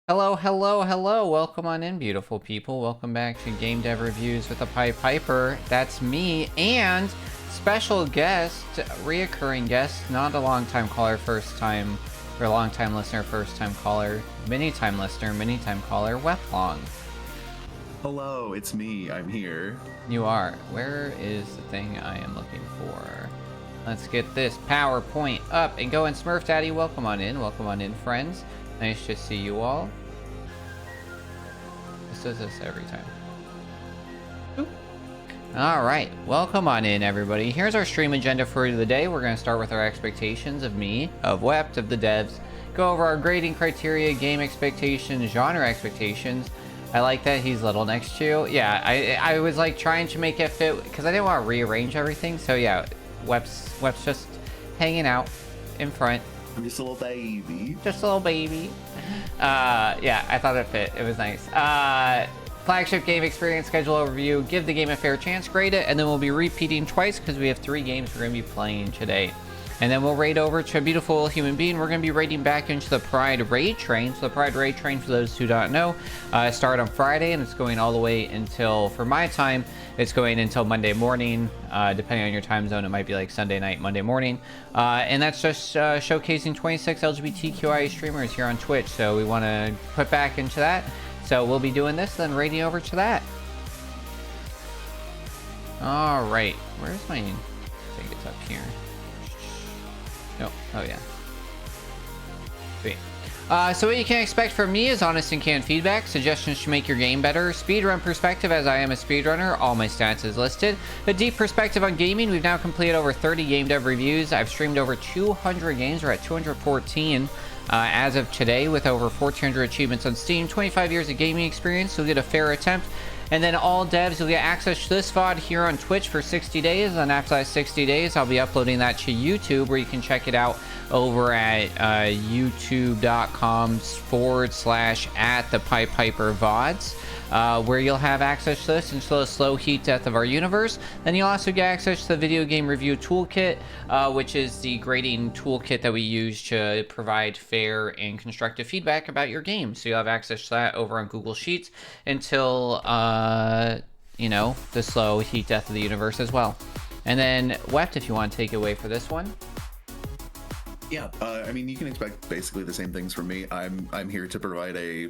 Hello, hello, hello. Welcome on in, beautiful people. Welcome back to Game Dev Reviews with the Pied Piper. That's me and special guest, reoccurring guest, not a long-time caller, first time, or long-time listener, first-time caller, many-time listener, many-time caller, Weplong. Hello, it's me. I'm here. You are. Where is the thing I am looking for? Let's get this PowerPoint up and going. Smurf Daddy, welcome on in, friends. Nice to see you all. This does this every time. Boop. All right, welcome on in, everybody. Here's our stream agenda for the day. We're going to start with our expectations of me, of Wept, of the devs. Go over our grading criteria, game expectations, genre expectations. I like that he's little next to you. Yeah, I was like trying to make it fit because I didn't want to rearrange everything. So yeah, Web's just hanging out in front. I'm just a little baby. Just a little baby. Yeah, I thought it fit. It was nice. Flagship game experience, schedule overview, give the game a fair chance, grade it, and then we'll be repeating twice because we have 3 games we're going to be playing today. And then we'll raid over to a beautiful human being. We're going to be raiding back into the Pride Raid Train. So the Pride Raid Train, for those who don't know, started on Friday, and it's going all the way until, for my time, it's going until Monday morning. Depending on your time zone, it might be like Sunday night, Monday morning. And that's just showcasing 26 LGBTQIA streamers here on Twitch. So we want to put back into that. So we'll be doing this, then raiding over to that. All right. Where's my... I think it's up here. Nope. Oh, yeah. Sweet. So what you can expect from me is honest and canned feedback, suggestions to make your game better, speedrun perspective as I am a speedrunner, all my stats is listed, a deep perspective on gaming. We've now completed over 30 game dev reviews. I've streamed over 200 games. We're at 214 as of today with over 1,400 achievements on Steam, 25 years of gaming experience. You'll get a fair attempt. And then all devs, you'll get access to this VOD here on Twitch for 60 days. And after that 60 days, I'll be uploading that to YouTube, where you can check it out over at youtube.com/@the-piper-VODs, where you'll have access to this until the slow heat death of our universe. Then you'll also get access to the video game review toolkit, which is the grading toolkit that we use to provide fair and constructive feedback about your game. So you'll have access to that over on Google Sheets until, you know, the slow heat death of the universe as well. And then, Wept, if you want to take it away for this one. Yeah, I mean, you can expect basically the same things from me. I'm here to provide a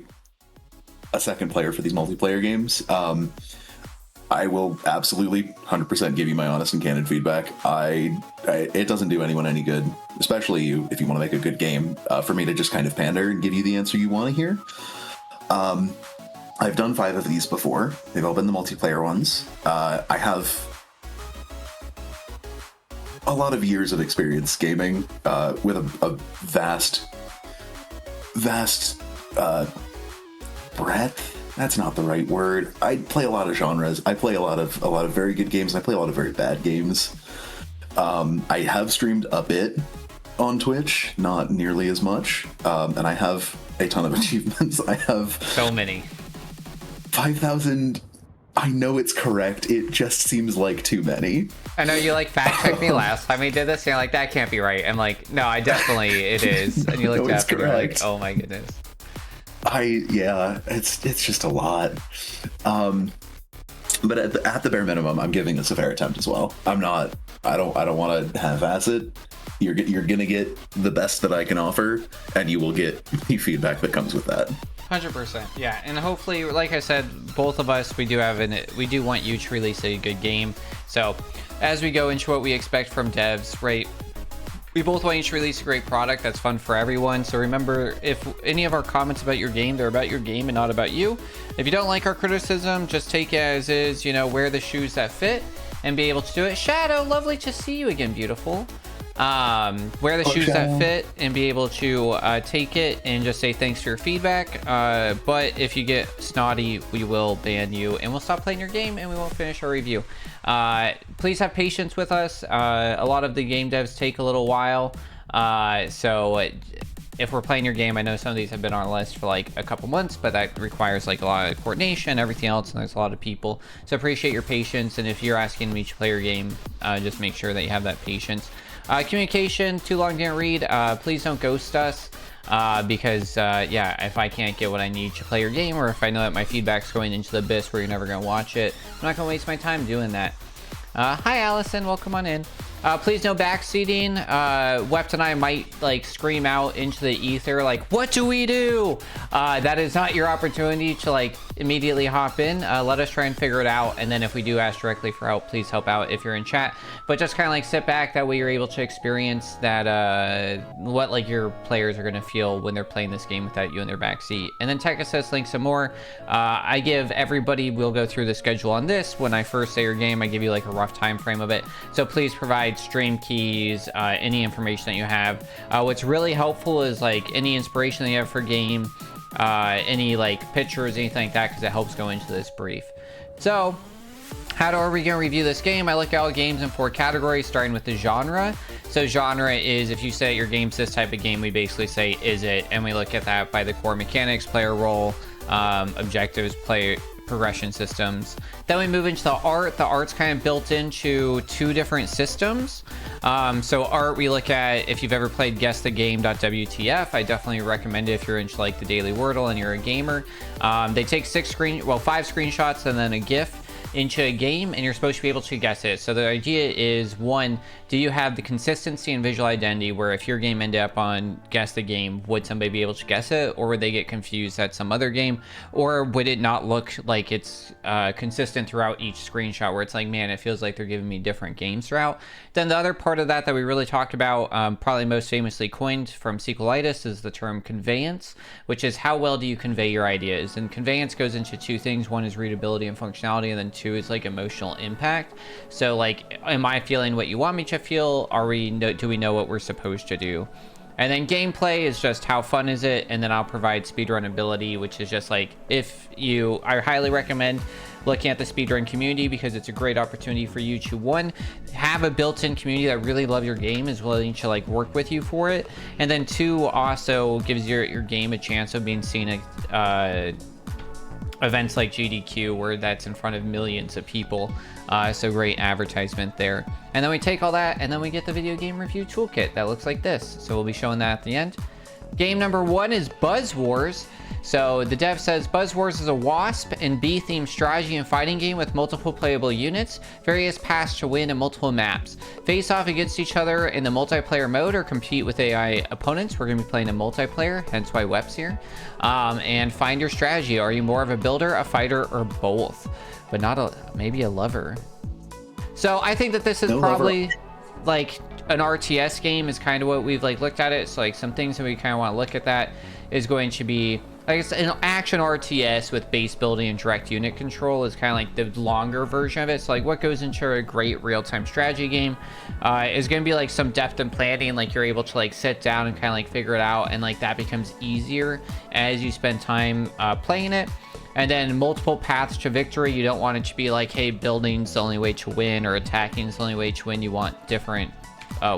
second player for these multiplayer games. I will absolutely 100% give you my honest and candid feedback. It doesn't do anyone any good, especially you, if you want to make a good game, for me to just kind of pander and give you the answer you want to hear. I've done 5 of these before. They've all been the multiplayer ones. I have a lot of years of experience gaming, with a vast breadth. That's not the right word. I play a lot of genres. I play a lot of very good games, and I play a lot of very bad games. I have streamed a bit on Twitch, not nearly as much, and I have a ton of achievements. I have So many. 5,000. I know it's correct. It just seems like too many. I know you like fact checked me last time we did this, and you're like, that can't be right. I'm like, no, it is. And you looked No, up and you're like, oh my goodness. Yeah, it's just a lot. But at the bare minimum, I'm giving this a fair attempt as well. I don't want to half-ass it. You're gonna get the best that I can offer, and you will get the feedback that comes with that. 100%. Yeah, and hopefully, like I said, both of us, we do want you to release a good game. So as we go into what we expect from devs, right? We both want you to release a great product that's fun for everyone. So remember, if any of our comments about your game, they're about your game and not about you. If you don't like our criticism, just take it as is, you know, wear the shoes that fit and be able to do it. Shadow, lovely to see you again, beautiful. Wear the shoes that fit and be able to take it and just say thanks for your feedback. But if you get snotty, we will ban you and we'll stop playing your game and we won't finish our review. Please have patience with us. A lot of the game devs take a little while. So if we're playing your game, I know some of these have been on our list for like a couple months, but that requires like a lot of coordination, everything else, and there's a lot of people. So appreciate your patience. And if you're asking me to play your game, just make sure that you have that patience. Communication, too long didn't read. Please don't ghost us. Because yeah, if I can't get what I need to play your game, or if I know that my feedback's going into the abyss where you're never going to watch it, I'm not going to waste my time doing that. Hi Allison, welcome on in. Please no backseating. Wept and I might like scream out into the ether like, what do we do? That is not your opportunity to like immediately hop in. Let us try and figure it out, and then if we do ask directly for help, please help out if you're in chat. But just kind of like sit back, that way you're able to experience that what like your players are going to feel when they're playing this game without you in their backseat. And then Tech Assist links some more. I give everybody, we'll go through the schedule on this. When I first say your game, I give you like a rough time frame of it, so please provide stream keys, any information that you have. What's really helpful is like any inspiration that you have for game, any like pictures, anything like that, because it helps go into this brief. So how are we going to review this game? I look at all games in 4 categories, starting with the genre. So genre is, if you say your game's this type of game, we basically say, is it? And we look at that by the core mechanics, player role, objectives, player progression systems. Then we move into the art. The art's kind of built into 2 different systems. So art, we look at, if you've ever played guessthegame.wtf, I definitely recommend it if you're into like the daily Wordle and you're a gamer. They take 5 screenshots and then a GIF into a game, and you're supposed to be able to guess it. So the idea is, 1, do you have the consistency and visual identity where if your game ended up on guess the game, would somebody be able to guess it, or would they get confused at some other game, or would it not look like it's consistent throughout each screenshot where it's like, man, it feels like they're giving me different games throughout. Then the other part of that we really talked about, probably most famously coined from sequelitis, is the term conveyance, which is how well do you convey your ideas. And conveyance goes into 2 things. 1 is readability and functionality, and then 2 is like emotional impact. So like, am I feeling what you want me to feel? Do we know what we're supposed to do? And then gameplay is just how fun is it, and then I'll provide speedrun ability, which is just like, I highly recommend looking at the speedrun community, because it's a great opportunity for you to, 1, have a built-in community that really love your game, is willing to like work with you for it, and then 2, also gives your game a chance of being seen at events like GDQ, where that's in front of millions of people. So great advertisement there. And then we take all that, and then we get the video game review toolkit that looks like this. So we'll be showing that at the end. Game number 1 is Buzz Wars. So the dev says Buzz Wars is a WASP and B-themed strategy and fighting game with multiple playable units, various paths to win, and multiple maps. Face off against each other in the multiplayer mode or compete with AI opponents. We're going to be playing in multiplayer, hence why Web's here. And find your strategy. Are you more of a builder, a fighter, or both? But not maybe a lover. So I think that this is probably like an RTS game is kind of what we've like looked at it. So like some things that we kind of want to look at that is going to be, I guess, an action RTS with base building and direct unit control is kind of like the longer version of it. So like what goes into a great real-time strategy game is going to be like some depth and planning, like you're able to like sit down and kind of like figure it out, and like that becomes easier as you spend time playing it. And then multiple paths to victory. You don't want it to be like, hey, building's the only way to win, or attacking's the only way to win. You want different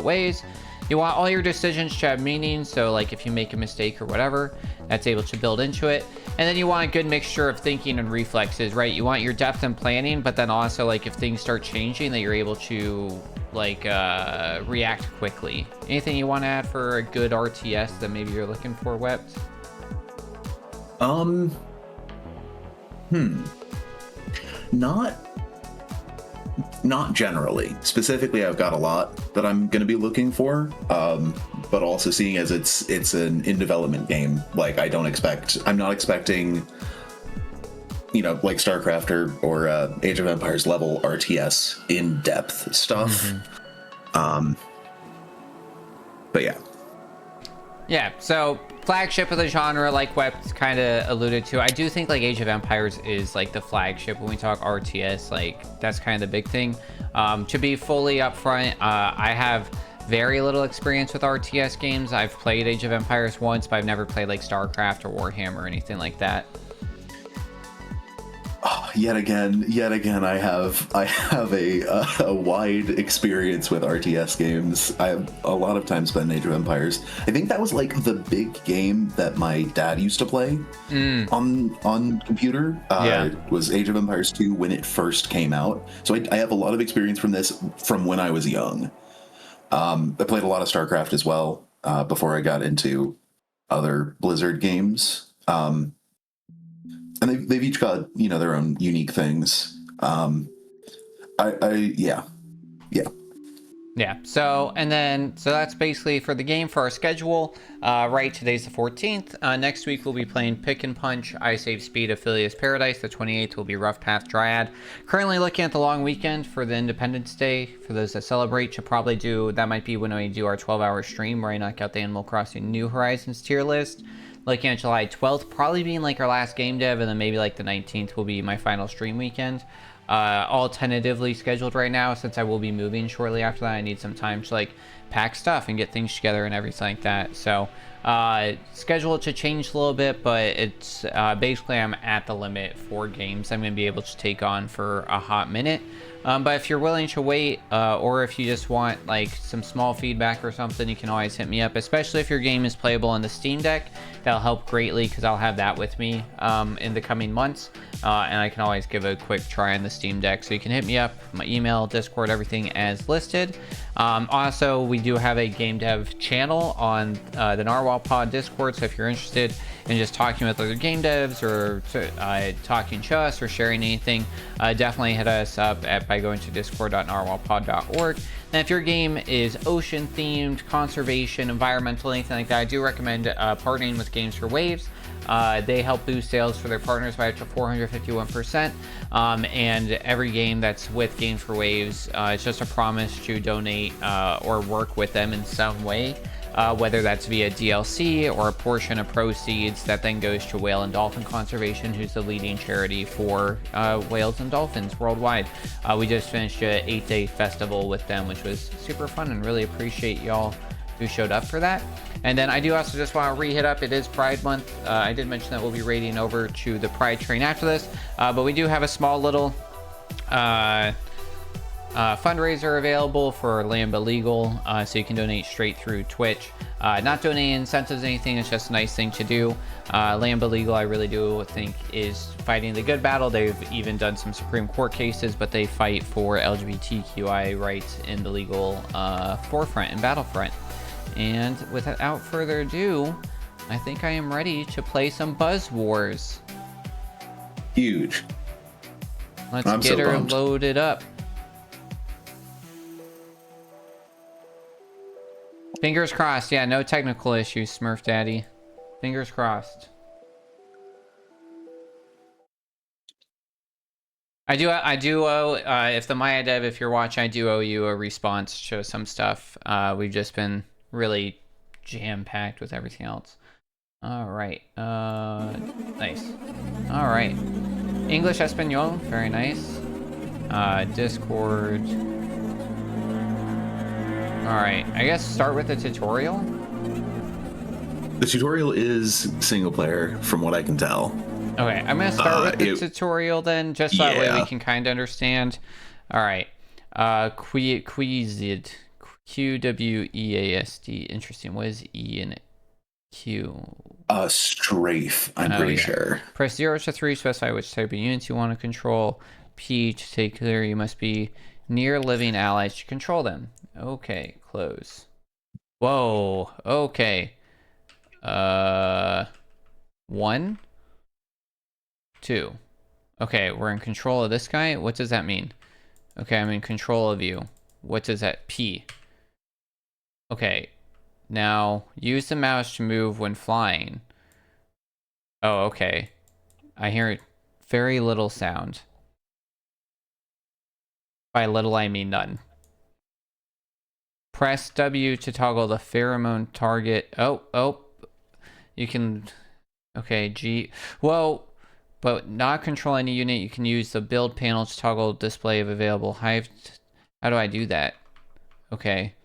ways. You want all your decisions to have meaning, so like if you make a mistake or whatever, that's able to build into it. And then you want a good mixture of thinking and reflexes, right? You want your depth and planning, but then also like if things start changing, that you're able to like react quickly. Anything you want to add for a good RTS that maybe you're looking for, Wept? Not generally. Specifically, I've got a lot that I'm going to be looking for, but also seeing as it's an in development game, like I'm not expecting, you know, like StarCraft or Age of Empires level RTS in depth stuff. But yeah, so flagship of the genre, like Web's kind of alluded to. I do think like Age of Empires is like the flagship when we talk RTS. Like that's kind of the big thing. To be fully upfront, I have very little experience with RTS games. I've played Age of Empires once, but I've never played like StarCraft or Warhammer or anything like that. Yet again, I have a wide experience with RTS games. I have a lot of time spent in Age of Empires. I think that was like the big game that my dad used to play on computer. Was Age of Empires 2 when it first came out. So I have a lot of experience from this from when I was young. I played a lot of StarCraft as well before I got into other Blizzard games. And they've each got, you know, their own unique things. Yeah, yeah. Yeah, so that's basically for the game. For our schedule, right, today's the 14th. Next week we'll be playing Pick and Punch, I Save Speed, Affiliates Paradise. The 28th will be Rough Path Dryad. Currently looking at the long weekend for the Independence Day. For those that celebrate, should probably do, that might be when we do our 12-hour stream where I knock out the Animal Crossing New Horizons tier list. Looking at July 12th, probably being like our last game dev, and then maybe like the 19th will be my final stream weekend. All tentatively scheduled right now, since I will be moving shortly after that. I need some time to like pack stuff and get things together and everything like that. So schedule to change a little bit, but it's basically I'm at the limit for games I'm going to be able to take on for a hot minute. But if you're willing to wait, or if you just want like some small feedback or something, you can always hit me up, especially if your game is playable on the Steam Deck. That'll help greatly because I'll have that with me in the coming months, and I can always give a quick try on the Steam Deck. So you can hit me up, my email, Discord, everything as listed. Also, we do have a game dev channel on the Narwhal Pod Discord, so if you're interested in just talking with other game devs or talking to us or sharing anything, definitely hit us up by going to discord.narwhalpod.org. And if your game is ocean themed, conservation, environmental, anything like that, I do recommend partnering with Games for Waves. They help boost sales for their partners by up to 451%. And every game that's with Games for Waves, it's just a promise to donate or work with them in some way. Whether that's via DLC or a portion of proceeds that then goes to Whale and Dolphin Conservation, who's the leading charity for whales and dolphins worldwide. We just finished an 8-day festival with them, which was super fun, and really appreciate y'all who showed up for that. And then I do also just want to re-hit up, it is Pride Month. I did mention that we'll be raiding over to the Pride train after this, but we do have a small little fundraiser available for Lamba Legal, so you can donate straight through Twitch. Not donating incentives or anything, it's just a nice thing to do. Lamba Legal, I really do think, is fighting the good battle. They've even done some Supreme Court cases, but they fight for LGBTQI rights in the legal forefront and battlefront. And without further ado, I think I am ready to play some Buzz Wars. Huge. Let's get her loaded up. Fingers crossed. Yeah, no technical issues, Smurf Daddy. Fingers crossed. I do owe, if the Maya Dev, if you're watching, I do owe you a response to some stuff. We've just been really jam-packed with everything else. All right. Nice. All right. English Espanol, very nice. Discord. All right, I guess start with the tutorial. The tutorial is single player, from what I can tell. Okay, I'm gonna start with the tutorial then, just so that way we can kind of understand. All right, Queased, QWEASD. Interesting. What is E in it? Q. Strafe. I'm pretty sure. Press 0 to 3 to specify which type of units you want to control. P to take clear. You must be near living allies to control them. Okay, close. Whoa, okay. 1, 2. Okay, we're in control of this guy. What does that mean? Okay, I'm in control of you. What does that P? Okay, now use the mouse to move when flying. Oh, okay. I hear very little sound. By little, I mean none. Press W to toggle the pheromone target. Oh. You can... Okay, G... Whoa! But not control any unit, you can use the build panel to toggle display of available hive. How do I do that? Okay.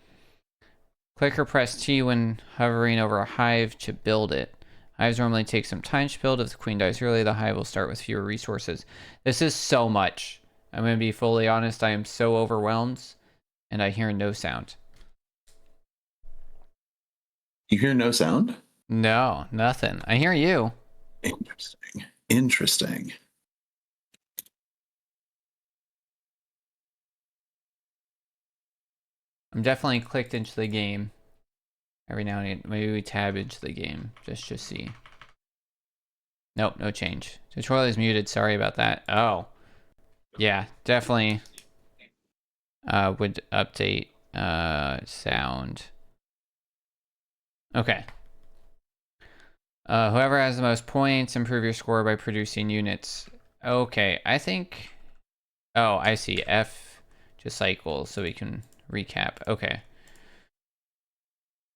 Click or press T when hovering over a hive to build it. Hives normally take some time to build. If the queen dies early, the hive will start with fewer resources. This is so much. I'm going to be fully honest, I am so overwhelmed, and I hear no sound. You hear no sound? No, nothing. I hear you. Interesting. I'm definitely clicked into the game. Every now and then, maybe we tab into the game just to see. Nope, no change. Tutorial is muted. Sorry about that. Oh, yeah, definitely would update sound. Okay. Whoever has the most points, improve your score by producing units. Okay, I think... Oh, I see. F to cycle so we can recap. Okay.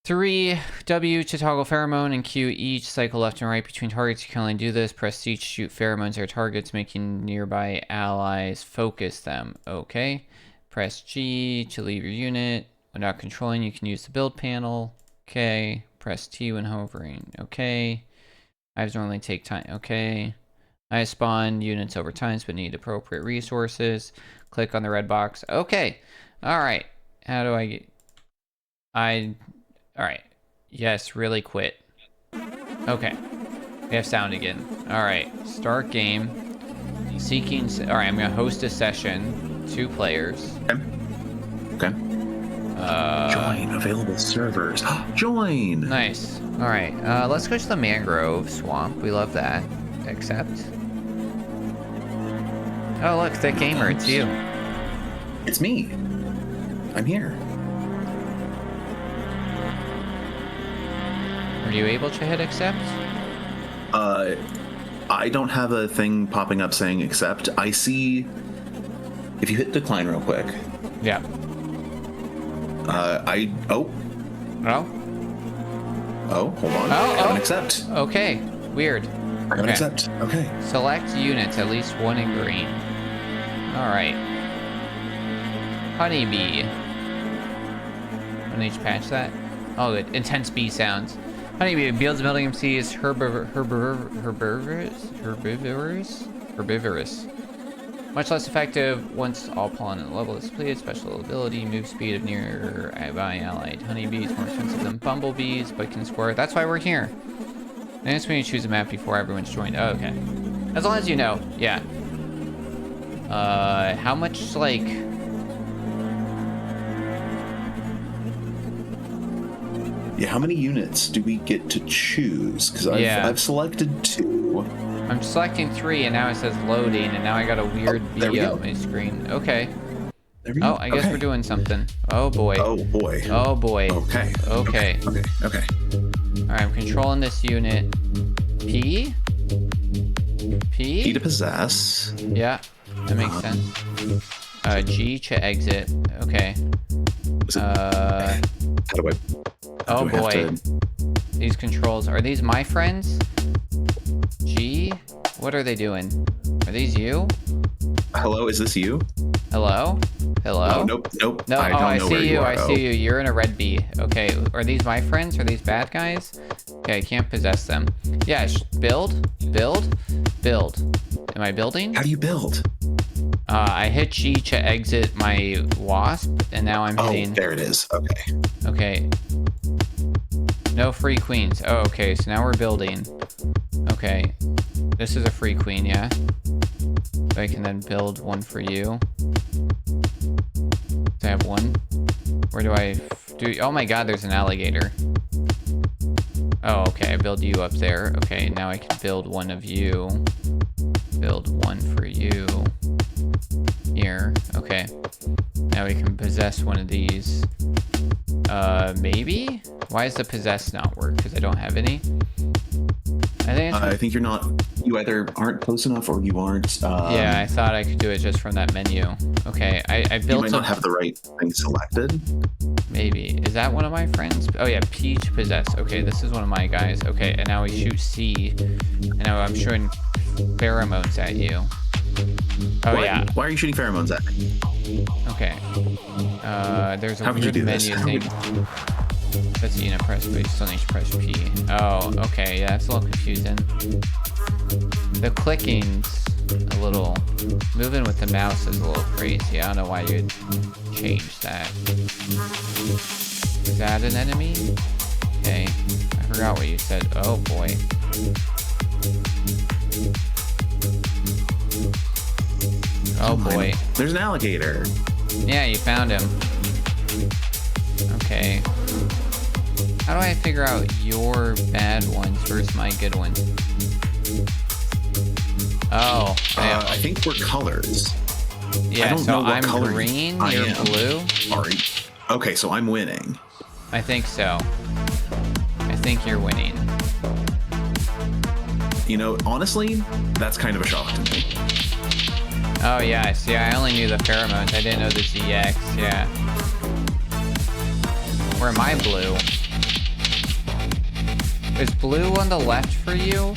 3, W to toggle pheromone, and Q each. Cycle left and right between targets. You can only do this. Press C to shoot pheromones or targets, making nearby allies focus them. Okay. Press G to leave your unit. Without controlling, you can use the build panel. Okay. Press T when hovering. Okay. Hives normally take time. Okay. I spawn units over time, but need appropriate resources. Click on the red box. Okay. All right. How do I get... All right. Yes, really quit. Okay. We have sound again. All right. Start game. Seeking... All right, I'm going to host a session. 2 players. Okay. Join available servers. Join! Nice. All right. Let's go to the mangrove swamp. We love that. Accept. Oh, look. That gamer. It's you. It's me. I'm here. Are you able to hit accept? I don't have a thing popping up saying accept. I see... If you hit decline real quick. Yeah. Oh, No? hold on. Oh, I have an accept. Okay. Weird. I have an accept. Okay. Select units, at least one in green. All right. Honeybee. I need to patch that. Oh, good. Intense bee sounds. Honeybee builds building MCs herbivorous. Much less effective once all pollen level is depleted. Special ability, move speed of nearby allied honeybees, more expensive than bumblebees, but can score. That's why we're here. And it's when you choose a map before everyone's joined. Oh, okay. As long as you know, yeah. How much, like... Yeah, how many units do we get to choose? Because I've selected 2. I'm selecting 3, and now it says loading, and now I got a weird video on my screen. Okay. There we go. Oh, I guess we're doing something. Oh, boy. Oh, boy. Oh, boy. Okay. Okay. Okay. All right, I'm controlling this unit. P? P? P to possess. Yeah, that makes sense. G to exit. Okay. How do I... Oh do I have boy. These controls. Are these my friends? G? What are they doing? Are these you? Hello, is this you? Hello? Hello? Oh, nope. No, I see you. I Oh. see you. You're in a red bee. Okay, are these my friends? Are these bad guys? Okay, I can't possess them. Yeah, build. Am I building? How do you build? I hit G to exit my wasp, and now I'm hitting... Oh, there it is. Okay. Okay. No free queens. Oh, okay, so now we're building. Okay. This is a free queen, yeah? So I can then build one for you. Do I have one? Where do I do... Oh my god, there's an alligator. Oh, okay, I build you up there. Okay, now I can build one of you. Build one for you. Here. Okay. Now we can possess one of these. Maybe? Why does the possess not work? Because I don't have any? I think you're not... You either aren't close enough or you aren't... yeah, I thought I could do it just from that menu. Okay, I built... You might not have the right thing selected. Maybe. Is that one of my friends? Oh yeah, P to possess. Okay, this is one of my guys. Okay, and now we shoot C. And now I'm shooting pheromones at you. Oh yeah. Why are you shooting pheromones at me? Okay. There's a How would you weird do menu this? thing. That's a unit press, but you still need to press P. Oh, okay. Yeah, that's a little confusing. The clicking's a little... Moving with the mouse is a little crazy. I don't know why you'd change that. Is that an enemy? Okay. I forgot what you said. Oh, boy. Oh, boy. There's an alligator. Yeah, you found him. Okay. How do I figure out your bad ones versus my good ones? Oh, I think we're colors. yeah. I don't So know what I'm color green. I You're am. blue. All right. Okay, so I'm winning. I think so. I think you're winning. You know, honestly, that's kind of a shock to me. Oh yeah. See, I only knew the pheromones. I didn't know the ZX. Yeah. Where am I blue? Is blue on the left for you?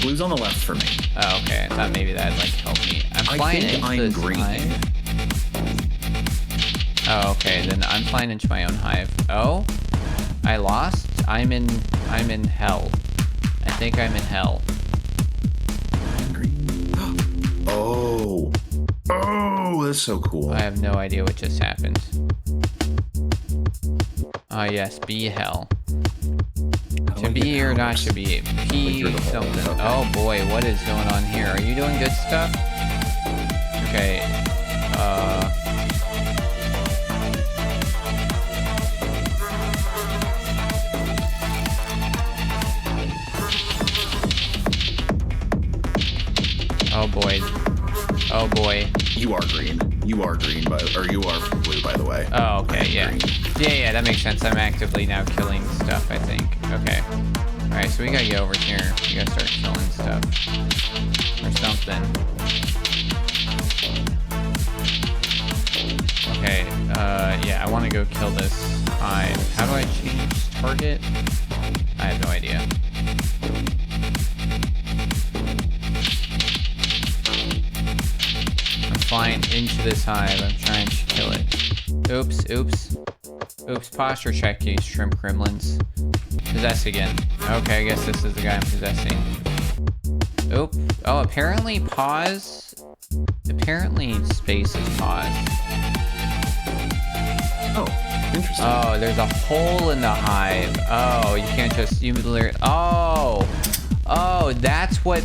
Blue's on the left for me. Oh, okay. I thought maybe that'd like help me. I'm I flying think into I'm this green. hive. Oh, okay. Then I'm flying into my own hive. Oh, I lost. I'm in hell. I think I'm in hell. Green. Oh. Oh, that's so cool. I have no idea what just happened. Oh yes, be hell. To be or not to be. P something. Oh boy, what is going on here? Are you doing good stuff? Okay. Oh boy. Oh boy. You are green. You are green, or you are blue, by the way. Oh, okay, yeah. Green. Yeah, that makes sense. I'm actively now killing stuff, I think. Okay. Alright, so we gotta get over here. We gotta start killing stuff. Or something. Okay, yeah, I wanna go kill this hive. How do I change target? I have no idea. I'm flying into this hive. I'm trying to kill it. Oops, oops. Oops, posture check, you shrimp gremlins. Possess again. Okay, I guess this is the guy I'm possessing. Oop. Oh, apparently pause. Apparently space is pause. Oh, interesting. Oh, there's a hole in the hive. Oh, you can't just, you literally, oh. Oh, that's what,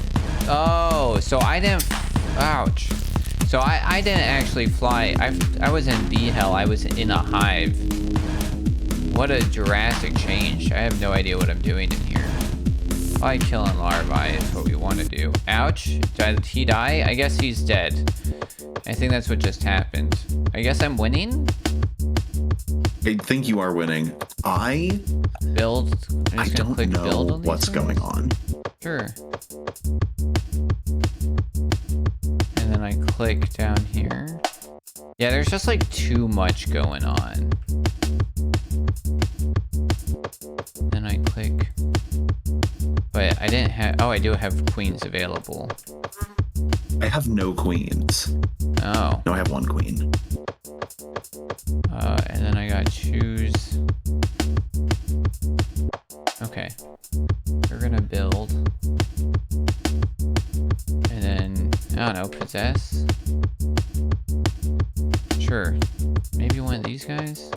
oh, so I didn't, ouch. So I didn't actually fly, I was in bee hell, I was in a hive. What a drastic change. I have no idea what I'm doing in here. Probably killing larvae is what we want to do. Ouch. Did he die? I guess he's dead. I think that's what just happened. I guess I'm winning? I think you are winning. Build. I'm I just gonna don't click know build on these what's things. going on. Sure. And then I click down here. Yeah, there's just like too much going on. Then I click. But I didn't have, oh, I do have queens available. I have no queens. Oh. No, I have one queen. And then I gotta choose. Okay. We're gonna build. And then, I don't know, possess? Sure. Maybe one of these guys?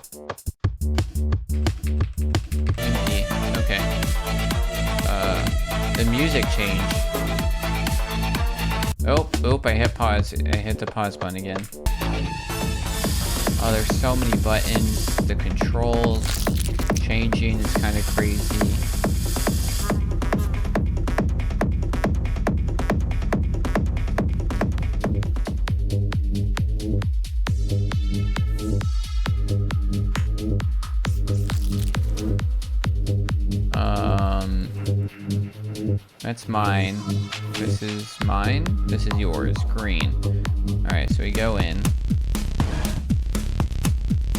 Empty. Okay. The music changed. Oh, I hit pause. I hit the pause button again. Oh, there's so many buttons. The controls changing is kind of crazy. That's mine. This is mine. This is yours. Green. Alright, so we go in.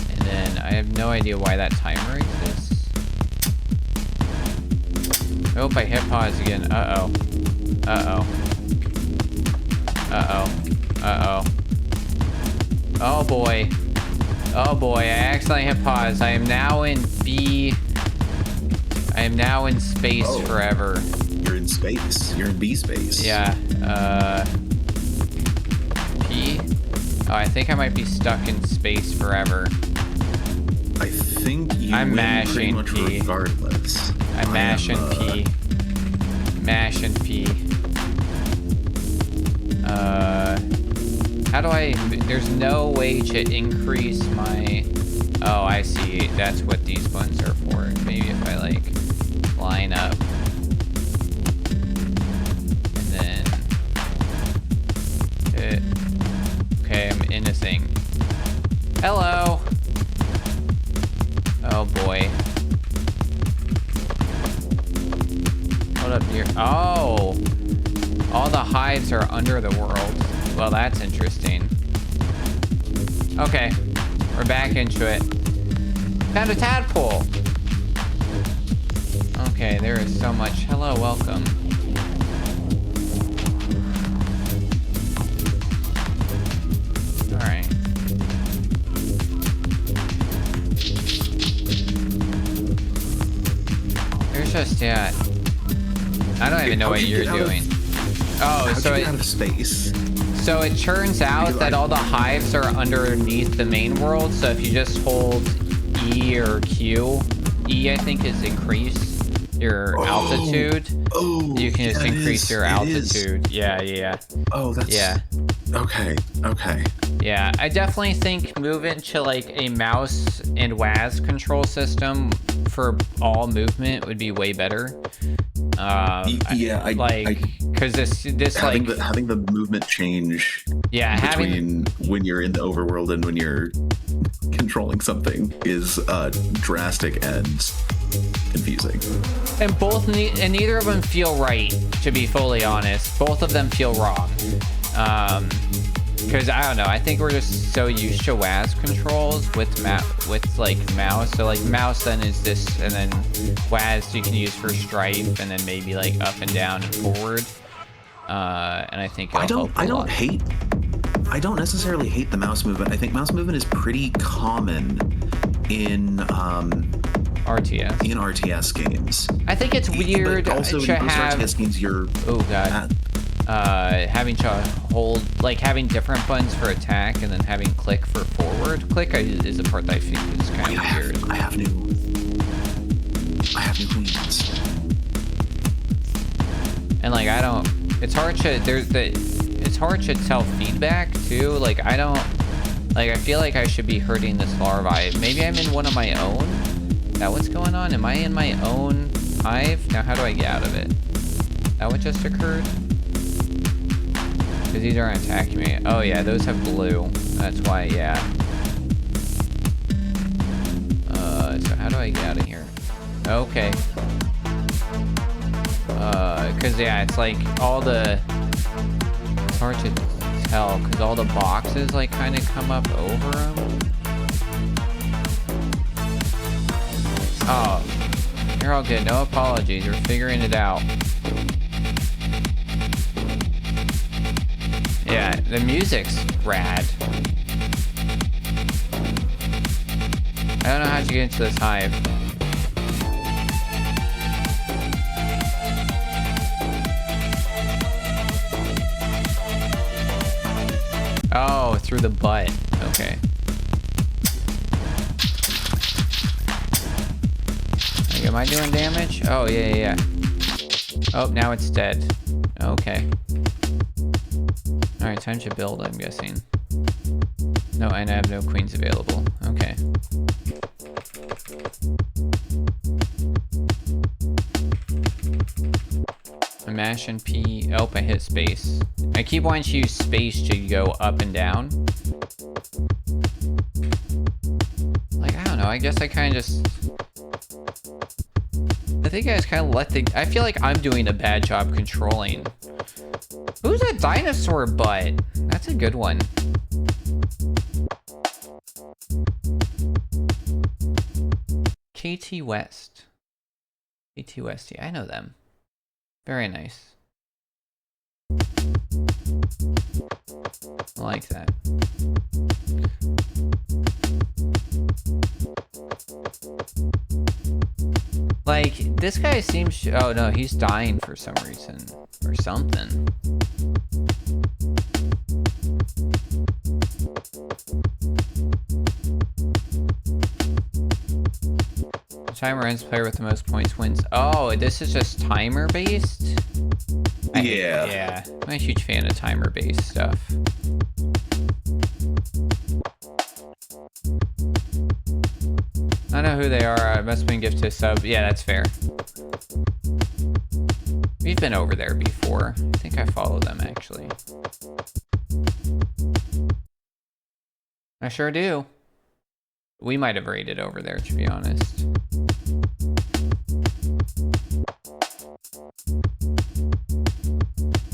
And then I have no idea why that timer exists. Oh, I hit pause again. Uh-oh. Uh-oh. Uh-oh. Uh-oh. Oh boy. Oh boy, I accidentally hit pause. I am now in B. I am now in space forever. You're in space. You're in B space. Yeah. P? Oh, I think I might be stuck in space forever. I think you I'm win mashing pretty much P. regardless. I'm mashing P. Mashing P. How do I... There's no way to increase my... Oh, I see. That's what these buttons are for. Maybe if I like line up and then hit. Okay, I'm in a thing. Hello. Oh boy. What up here? Oh, all the hives are under the world. Well, that's interesting. Okay, we're back into it. Found a tadpole. Okay, there is so much. Hello, welcome. All right. There's just, yeah. I don't even know what you're doing. Oh, so it out of space. So it turns out that all the hives are underneath the main world. So if you just hold E or Q, E I think is increase your altitude. Oh, you can just increase your altitude. Is. Yeah. Oh, that's Okay. Yeah, I definitely think moving to like a mouse and WAS control system for all movement would be way better. Because this having like having the movement change. Yeah, between when you're in the overworld and when you're controlling something is drastic and confusing. And neither of them feel right, to be fully honest. Both of them feel wrong. Because I don't know, I think we're just so used to WAS controls with like mouse. So like mouse then is this, and then WAS you can use for strife, and then maybe like up and down and forward. And I think I don't necessarily hate the mouse movement. I think mouse movement is pretty common in RTS. In RTS games. I think it's weird also to have RTS games you're having to hold, like having different buttons for attack and then having click for forward. Click is the part that I think is kind of weird. I have new queens. And like it's hard to tell feedback too. Like I feel like I should be hurting this larvae. Maybe I'm in one of my own. Is that what's going on? Am I in my own hive? Now how do I get out of it? That what just occurred? Because these aren't attacking me. Oh yeah, those have blue. That's why, yeah. So how do I get out of here? Okay. Because yeah, it's like it's hard to tell because all the boxes like kind of come up over them. Oh, you're all good. No apologies. We're figuring it out. Yeah, the music's rad. I don't know how to get into this hive. Oh, through the butt. Okay. Like, am I doing damage? Oh, yeah. Oh, now it's dead. Okay. Alright, time to build, I'm guessing. No, and I have no queens available. Okay. I mash and P. Oh, I hit space. I keep wanting to use space to go up and down. Like, I don't know. I guess I kind of just... I think I just kind of let the... I feel like I'm doing a bad job controlling. Who's a dinosaur butt? That's a good one. KT West. KT West, yeah, I know them. Very nice. I like that. Like, this guy seems... Oh, no, he's dying for some reason. Or something. The timer ends, player with the most points wins. Oh, this is just timer based? Yeah. I'm a huge fan of timer based stuff. know who they are. I must have been gift to sub. Yeah, that's fair. We've been over there before. I think I follow them, actually. I sure do. We might have raided over there, to be honest.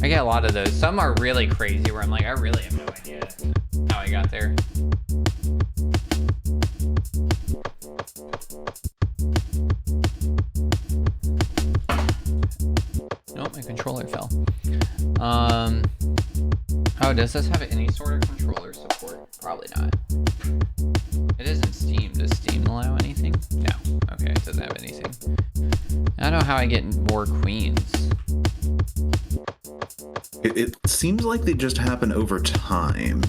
I get a lot of those. Some are really crazy where I'm like, I really have no idea how I got there. Nope, my controller fell. Oh, does this have any sort of controller support? Probably not. It is in Steam. Does Steam allow anything? No. Okay, it doesn't have anything. I don't know how I get more queens. It seems like they just happen over time.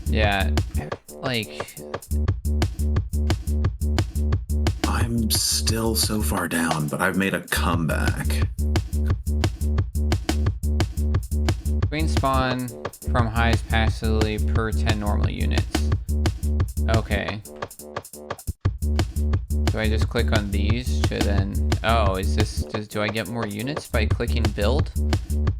Yeah, like... I'm still so far down, but I've made a comeback. Queen spawn from highs passively per 10 normal units. Okay. Do I just click on these to then... Oh, is this... do I get more units by clicking build?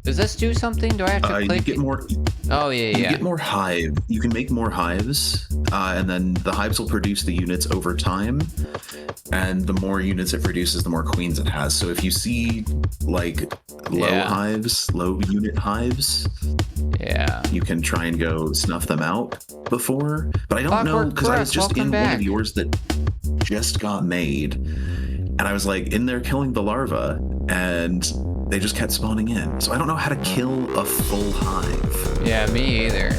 Does this do something? Do I have to click? You get more... Oh, yeah. You get more hive. You can make more hives, and then the hives will produce the units over time. And the more units it produces, the more queens it has. So if you see, like, low unit hives, you can try and go snuff them out before. But I don't know, because I was just in one of yours that just got made. And I was, like, in there killing the larva, and they just kept spawning in. So I don't know how to kill a full hive. Yeah, me either.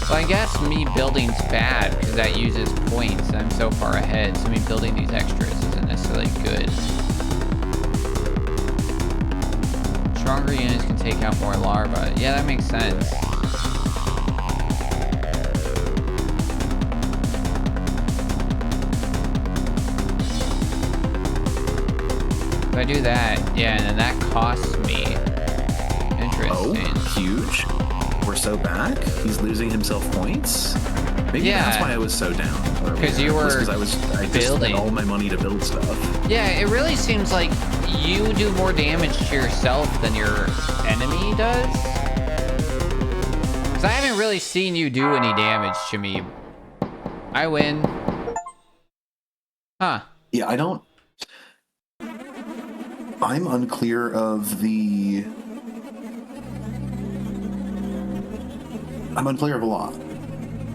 Well, I guess me building's bad because that uses points and I'm so far ahead, so me building these extras isn't necessarily good. Stronger units can take out more larvae. Yeah, that makes sense. If I do that, yeah, and then that costs me. Interesting. Oh, huge. We're so back. He's losing himself points. Maybe that's why I was so down. Because you were I just spent all my money to build stuff. Yeah, it really seems like you do more damage to yourself than your enemy does. Because I haven't really seen you do any damage to me. I win. Huh. Yeah, I don't... I'm unclear of the... I'm unclear of a lot.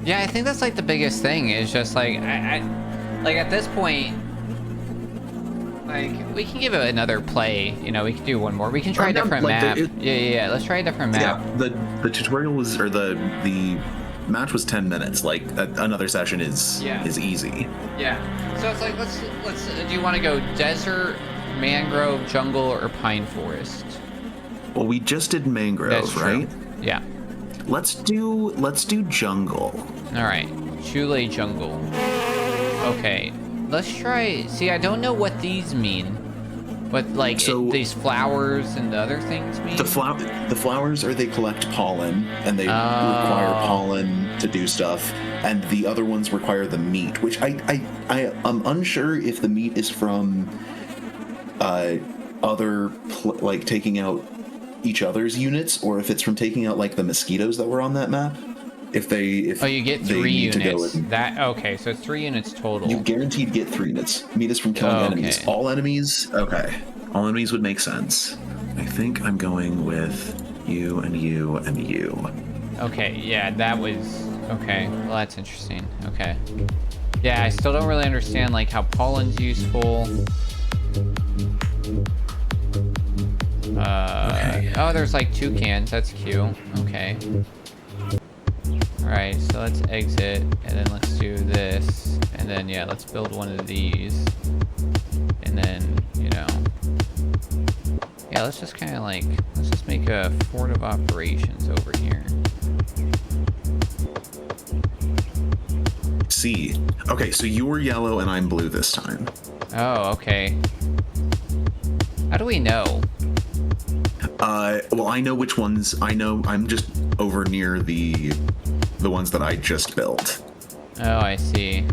Yeah, I think that's like the biggest thing is just like I like at this point, like we can give it another play. You know, we can do one more. We can try a different map. Yeah. Let's try a different map. Yeah, the tutorial was, or the match was 10 minutes. Like another session is easy. Yeah. So it's like let's. Do you want to go desert, mangrove, jungle, or pine forest? Well, we just did mangrove, right? Yeah. Let's do jungle. All right, Chule jungle. Okay, let's try. See, I don't know what these mean. What like these flowers and the other things mean? The flowers are they collect pollen and they require pollen to do stuff, and the other ones require the meat, which I'm unsure if the meat is from like taking out each other's units, or if it's from taking out like the mosquitoes that were on that map. If you get 3 units. Okay, so it's 3 units total. You guaranteed get 3 units. Meat is from killing enemies. All enemies. Okay, all enemies would make sense. I think I'm going with you and you and you. Okay, yeah, that was okay. Well, that's interesting. Okay, yeah, I still don't really understand like how pollen's useful. Okay. Oh, there's like toucans. That's cute. Okay. Alright, so let's exit, and then let's do this, and then, yeah, let's build one of these, and then, you know, yeah, let's just kind of like, let's just make a fort of operations over here. See. Okay, so you're yellow and I'm blue this time. Oh, okay. How do we know? Well, I know which ones. I know I'm just over near the the ones that I just built. Oh, I see.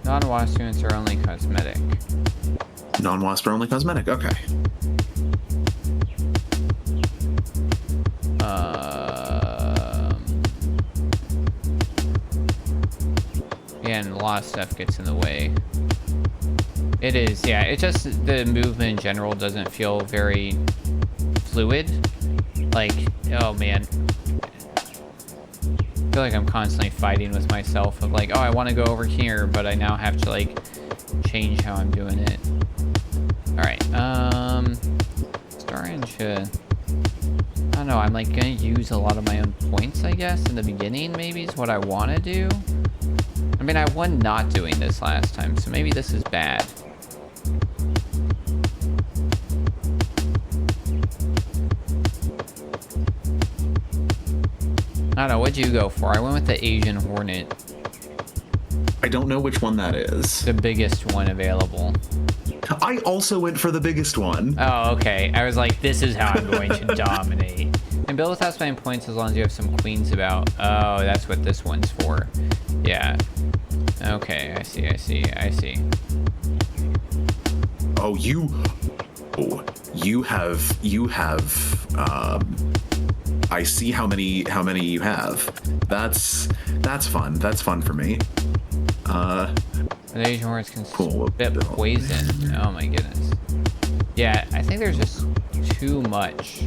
Non-wasp units are only cosmetic. Non-wasp are only cosmetic. Okay. Yeah, and a lot of stuff gets in the way. It is, yeah. It just, the movement in general doesn't feel very fluid. Like, oh man. I feel like I'm constantly fighting with myself of like, oh, I want to go over here, but I now have to like change how I'm doing it. All right, starting to, I don't know, I'm like gonna use a lot of my own points, I guess, in the beginning. Maybe is what I want to do. I mean, I won not doing this last time, so maybe this is bad. I don't know, what'd you go for? I went with the Asian Hornet. I don't know which one that is. The biggest one available. I also went for the biggest one. Oh, okay. I was like, this is how I'm going to dominate. And build without spending points as long as you have some queens about. Oh, that's what this one's for. Yeah. Okay, I see. Oh, you have, I see how many you have. That's fun. That's fun for me. The Asian Hornets can spit poison. Oh my goodness. Yeah, I think there's just too much.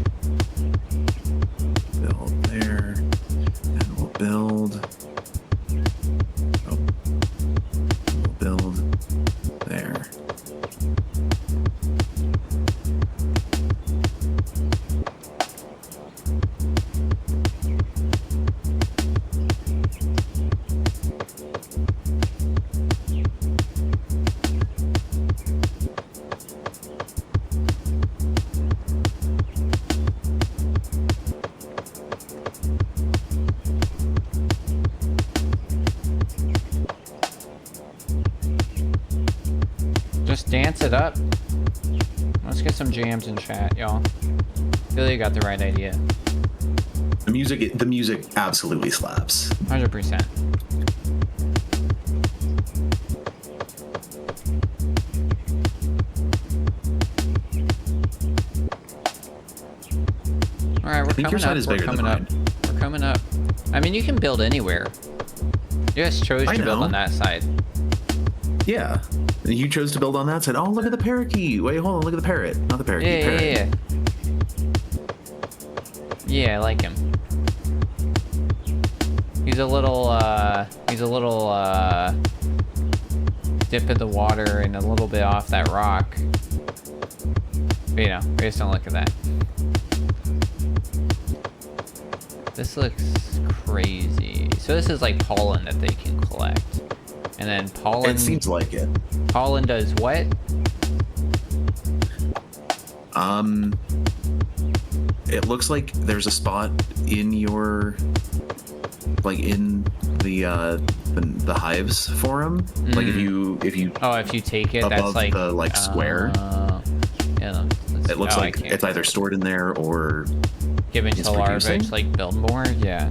Build there, and we'll build. Oh, we'll build there. Just dance it up. Let's get some jams in chat, y'all. Feel you got the right idea. The music absolutely slaps. 100%. All right, we're coming up. I mean, you can build anywhere. You just chose to build on that side. Yeah. You chose to build on that side. Oh, look at the parakeet. Wait, hold on. Look at the parrot. Not the parakeet. Yeah, I like him. He's a little dip in the water and a little bit off that rock. But, you know, we just don't look at that. This looks crazy. So this is like pollen that they can collect. And then pollen... It seems like it. Pollen does what? It looks like there's a spot in your... like, in the hives forum. Mm. Like, if you... Oh, if you take it, above that's like... the, like, square. Yeah, it looks like it's either stored in there or... Given to larvae to, like, build more? Yeah.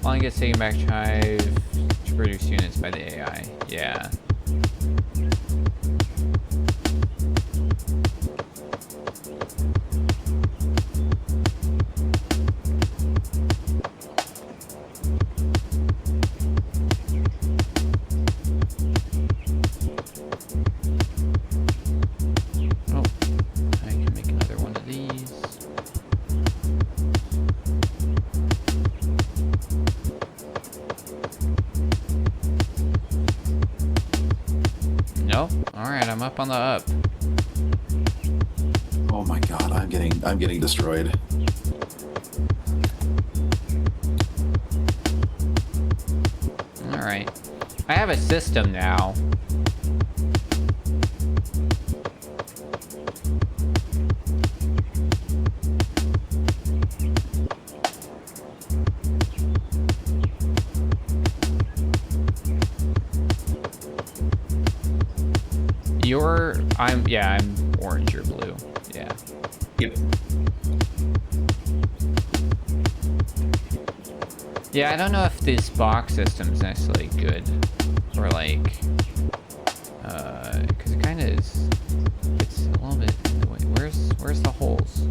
Pollen gets taken back to hive to produce units by the AI. Yeah. Oh, I can make another one of these. Nope. Alright, I'm up on the up. Oh my god, I'm getting destroyed. Alright. I have a system now. I'm orange, you're blue. Yeah. Yep. Yeah, I don't know if this box system's necessarily good, or like, because it kind of is. It's a little bit. Wait, where's the holes?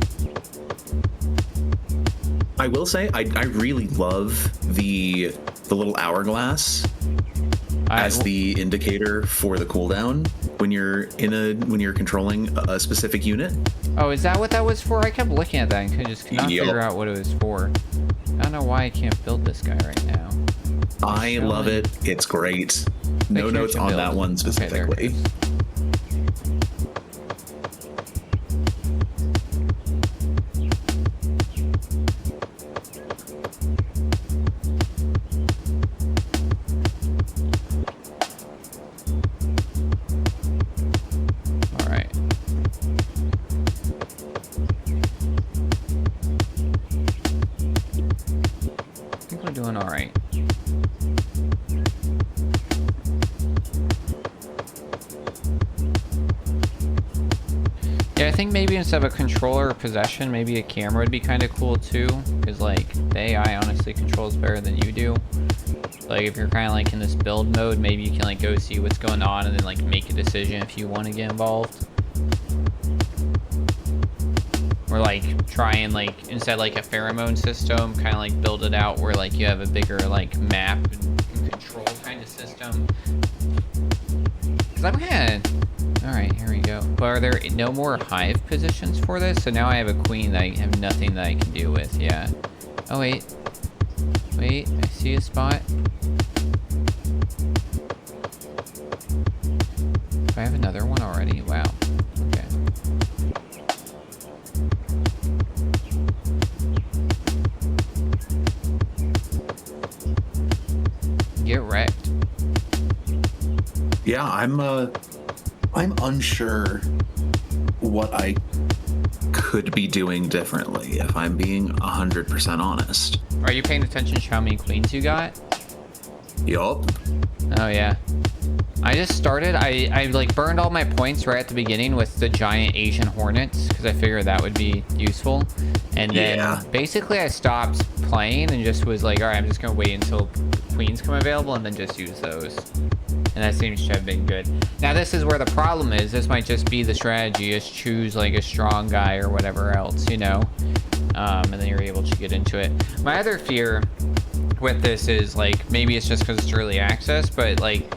I will say I really love the little hourglass as the indicator for the cooldown when you're controlling a specific unit. Oh, is that what that was for? I kept looking at that and could not figure out what it was for. I don't know why I can't build this guy right now. I love it. It's great. No notes on that one specifically. Okay, doing all right. Yeah, I think maybe instead of a controller or possession, maybe a camera would be kind of cool too, because like the AI honestly controls better than you do. Like if you're kind of like in this build mode, maybe you can like go see what's going on and then like make a decision if you want to get involved. Or like try and like instead like a pheromone system, kind of like build it out where like you have a bigger like map and control kind of system. Cause I'm kind of, all right, here we go. But are there no more hive positions for this? So now I have a queen that I have nothing that I can deal with. Yeah. Oh wait, I see a spot. Do I have another one already? Wow. Okay. Get wrecked. Yeah, I'm unsure what I could be doing differently, if I'm being 100% honest. Are you paying attention to how many queens you got? Yup. Oh yeah. I just started, I like burned all my points right at the beginning with the giant Asian hornets because I figured that would be useful. And then basically I stopped playing and just was like, all right, I'm just gonna wait until queens come available and then just use those. And that seems to have been good. Now this is where the problem is. This might just be the strategy, just choose like a strong guy or whatever else, you know? And then you're able to get into it. My other fear with this is like, maybe it's just because it's early access, but like,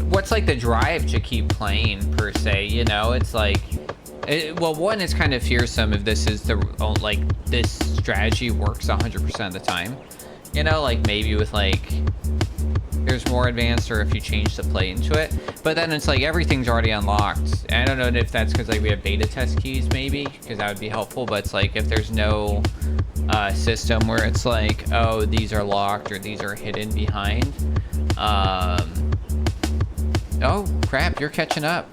what's like the drive to keep playing per se, you know? It's like, well, one, it's kind of fearsome if this is the, like, this strategy works 100% of the time. You know, like maybe with like, there's more advanced or if you change the play into it. But then it's like everything's already unlocked. And I don't know if that's because like we have beta test keys maybe, because that would be helpful. But it's like if there's no system where it's like, oh, these are locked or these are hidden behind. Oh, crap, you're catching up.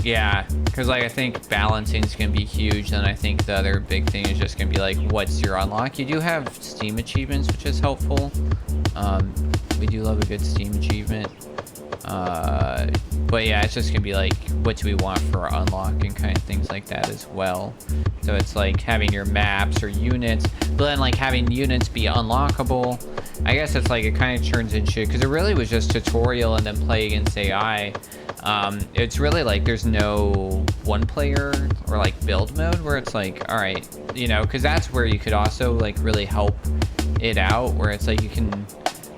Yeah, because like I think balancing is going to be huge. And I think the other big thing is just going to be like, what's your unlock? You do have Steam achievements, which is helpful. We do love a good Steam achievement. But yeah, it's just going to be like, what do we want for our unlock and kind of things like that as well. So it's like having your maps or units, but then like having units be unlockable. I guess it's like it kind of turns into, because it really was just tutorial and then play against AI. It's really like there's no one player or like build mode where it's like, all right, you know, because that's where you could also like really help it out, where it's like you can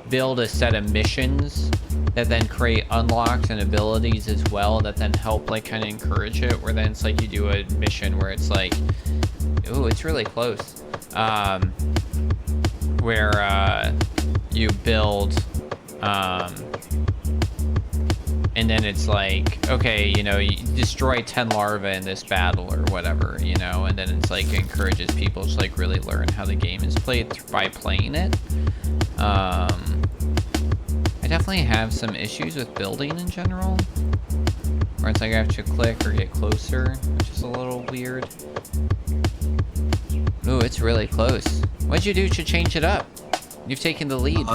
build a set of missions that then create unlocks and abilities as well that then help like kind of encourage it, where then it's like you do a mission where it's like, ooh, it's really close, where you build and then it's like, okay, you know, you destroy 10 larvae in this battle or whatever, you know, and then it's like encourages people to like really learn how the game is played by playing it. I definitely have some issues with building in general, where it's like I have to click or get closer, which is a little weird. Ooh, it's really close. What'd you do to change it up? You've taken the lead.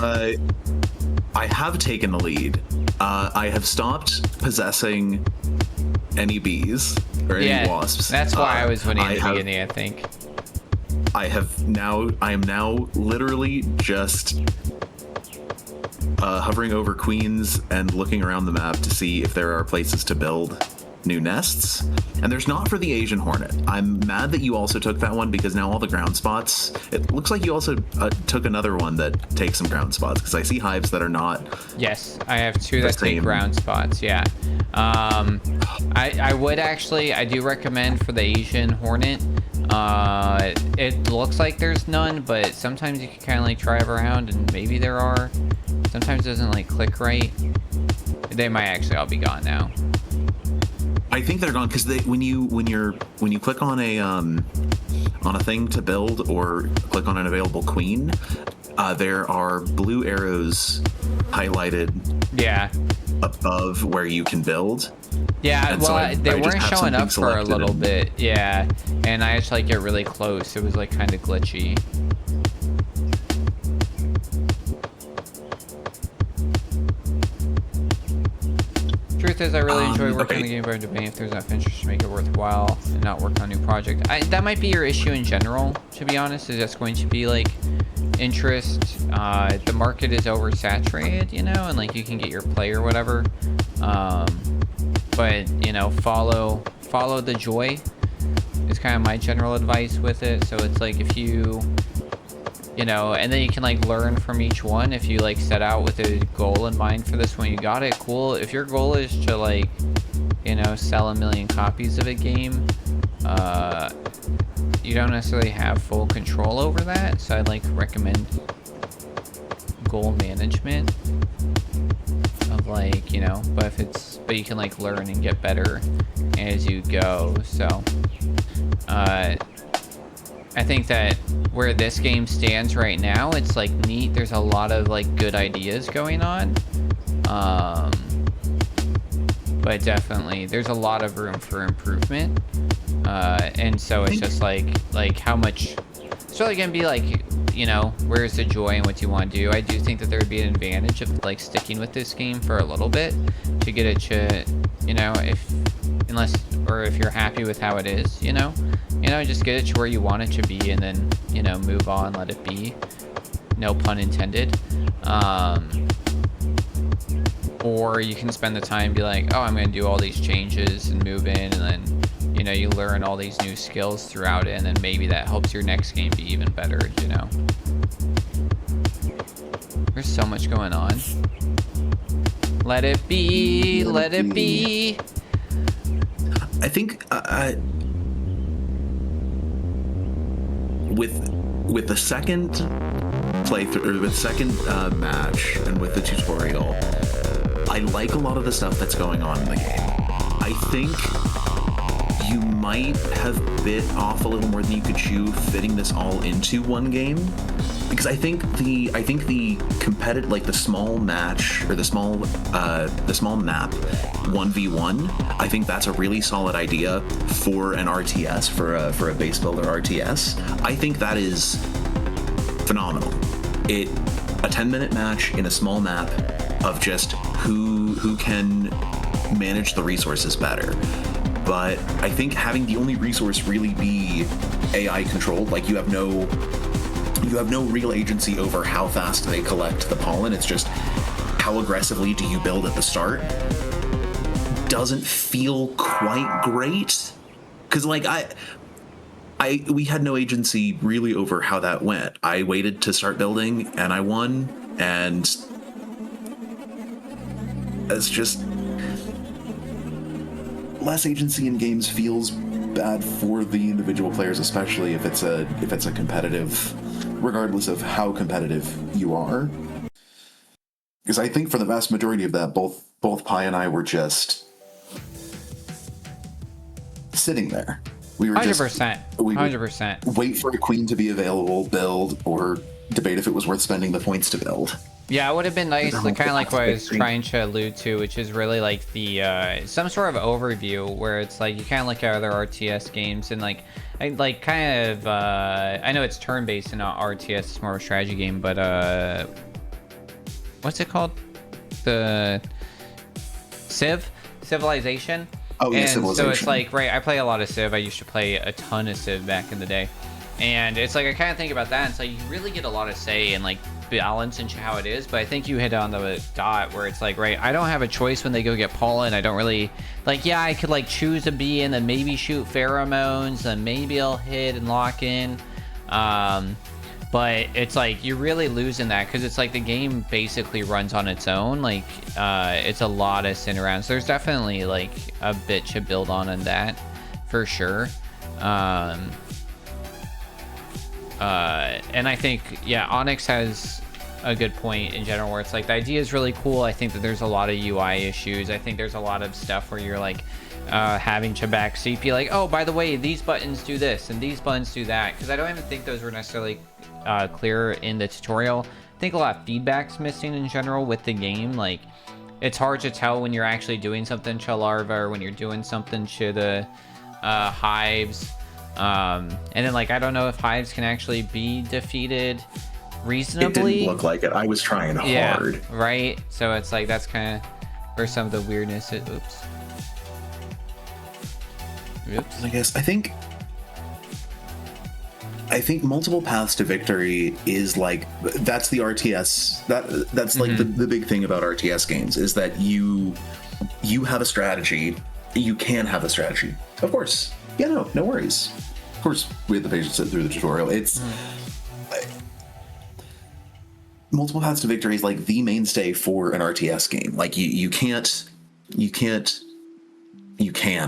I have taken the lead. I have stopped possessing any bees or any wasps. That's why I was winning at the beginning, I think. I am now literally just hovering over queens and looking around the map to see if there are places to build new nests. And there's not for the Asian hornet. I'm mad that you also took that one, because now all the ground spots, it looks like you also took another one that takes some ground spots, because I see hives that are not. Yes, I have two that take ground spots. Yeah. I would actually, I do recommend for the Asian hornet. It looks like there's none, but sometimes you can kind of like drive around and maybe there are. Sometimes it doesn't like click right. They might actually all be gone now. I think they're gone because when you click on a thing to build or click on an available queen, there are blue arrows highlighted. Yeah. Above where you can build. Yeah, and well, they weren't showing up for a little bit. Yeah, and I had to like get really close. It was like kind of glitchy. Truth is, I really enjoy working on the game, but I'm debating if there's enough interest to make it worthwhile and not work on a new project. That might be your issue in general, to be honest, is just going to be like interest. The market is oversaturated, you know, and like you can get your play or whatever. But you know, follow the joy is kind of my general advice with it. So it's like if you know, and then you can like learn from each one. If you like set out with a goal in mind for this one, you got it, cool. If your goal is to like, you know, sell 1 million copies of a game, you don't necessarily have full control over that. So I'd like recommend goal management of like, you know, but you can like learn and get better as you go. So I think that where this game stands right now, it's like neat. There's a lot of like good ideas going on. But definitely there's a lot of room for improvement. And so it's just like how much, it's really gonna be like, you know, where's the joy and what you want to do. I do think that there would be an advantage of like sticking with this game for a little bit to get it to, you know, if you're happy with how it is, you know, just get it to where you want it to be and then, you know, move on, let it be, no pun intended. Or you can spend the time and be like, oh, I'm going to do all these changes and move in, and then, you know, you learn all these new skills throughout it, and then maybe that helps your next game be even better, you know. There's so much going on. Let it be, let it be. I think with the second playthrough, or with the second match, and with the tutorial, I like a lot of the stuff that's going on in the game. I think you might have bit off a little more than you could chew fitting this all into one game, because I think the competitive, like the small match or the small map 1v1, I think that's a really solid idea for an RTS, for a base builder RTS. I think that is phenomenal. A 10-minute match in a small map of just who can manage the resources better. But I think having the only resource really be AI controlled, like you have no real agency over how fast they collect the pollen. It's just how aggressively do you build at the start, doesn't feel quite great. Because like we had no agency really over how that went. I waited to start building and I won, and it's just less agency in games feels bad for the individual players, especially if it's a competitive, regardless of how competitive you are. Because I think for the vast majority of that, both Pi and I were just sitting there. We were 100%. 100%. Wait for a queen to be available, build, or debate if it was worth spending the points to build. Yeah, it would have been nice, kind of like what I was trying to allude to, which is really like the some sort of overview where it's like you kind of look at other RTS games and like I know it's turn-based and not RTS, it's more of a strategy game, but what's it called? the Civilization. Oh yeah, And Civilization. so it's like, right, I play a lot of Civ. I used to play a ton of Civ back in the day. And it's like, I kind of think about that, and it's like, you really get a lot of say in like balance and how it is. But I think you hit on the dot where it's like, right, I don't have a choice when they go get pollen. I don't really, like, yeah, I could like choose a bee and then maybe shoot pheromones and maybe I'll hit and lock in. But it's like, you're really losing that because it's like the game basically runs on its own. Like, it's a lot of sit around. So there's definitely like a bit to build on in that for sure. And I think, yeah, Onyx has a good point in general where it's like the idea is really cool. I think that there's a lot of UI issues. I think there's a lot of stuff where you're like having to back CP, like, oh, by the way, these buttons do this and these buttons do that, because I don't even think those were necessarily clear in the tutorial. I think a lot of feedback's missing in general with the game. Like, it's hard to tell when you're actually doing something to larva or when you're doing something to the hives. And then, like, I don't know if hives can actually be defeated reasonably. It didn't look like it. I was trying hard. Right? So it's like, that's kind of where some of the weirdness is. Oops. I guess I think multiple paths to victory is like, that's the RTS. That's like the big thing about RTS games is that you have a strategy. You can have a strategy. Of course. Yeah, no worries. Of course, we had the patience to sit through the tutorial. It's multiple paths to victory is like the mainstay for an RTS game. Like you can,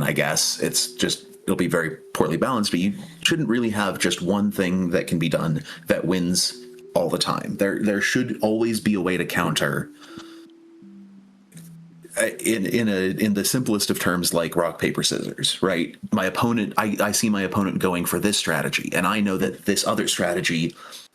I guess. It's just, it'll be very poorly balanced, but you shouldn't really have just one thing that can be done that wins all the time. There should always be a way to counter. In the simplest of terms, like rock, paper, scissors, right? My opponent, I see my opponent going for this strategy, and I know that this other strategy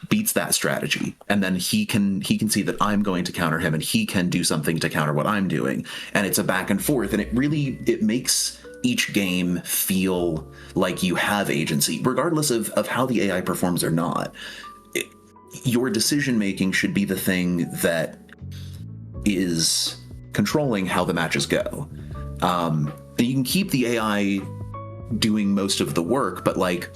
beats that strategy, and then he can see that I'm going to counter him, and he can do something to counter what I'm doing, and it's a back and forth, and it makes each game feel like you have agency, regardless of how the AI performs or not. Your decision making should be the thing that is controlling how the matches go. And you can keep the AI doing most of the work, but like,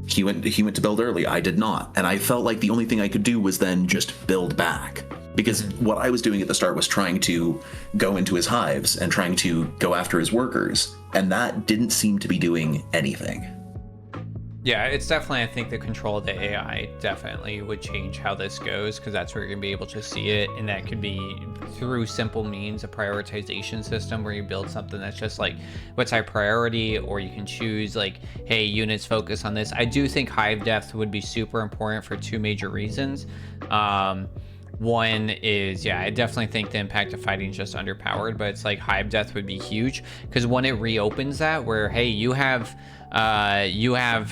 he went to build early, I did not, and I felt like the only thing I could do was then just build back, because what I was doing at the start was trying to go into his hives and trying to go after his workers, and that didn't seem to be doing anything. Yeah, it's definitely, I think the control of the AI definitely would change how this goes, because that's where you're going to be able to see it, and that could be through simple means, a prioritization system where you build something that's just like, what's our priority, or you can choose like, hey, units focus on this. I do think hive depth would be super important for two major reasons. One is, yeah, I definitely think the impact of fighting is just underpowered, but it's like hive depth would be huge, because when it reopens that, where, hey, you have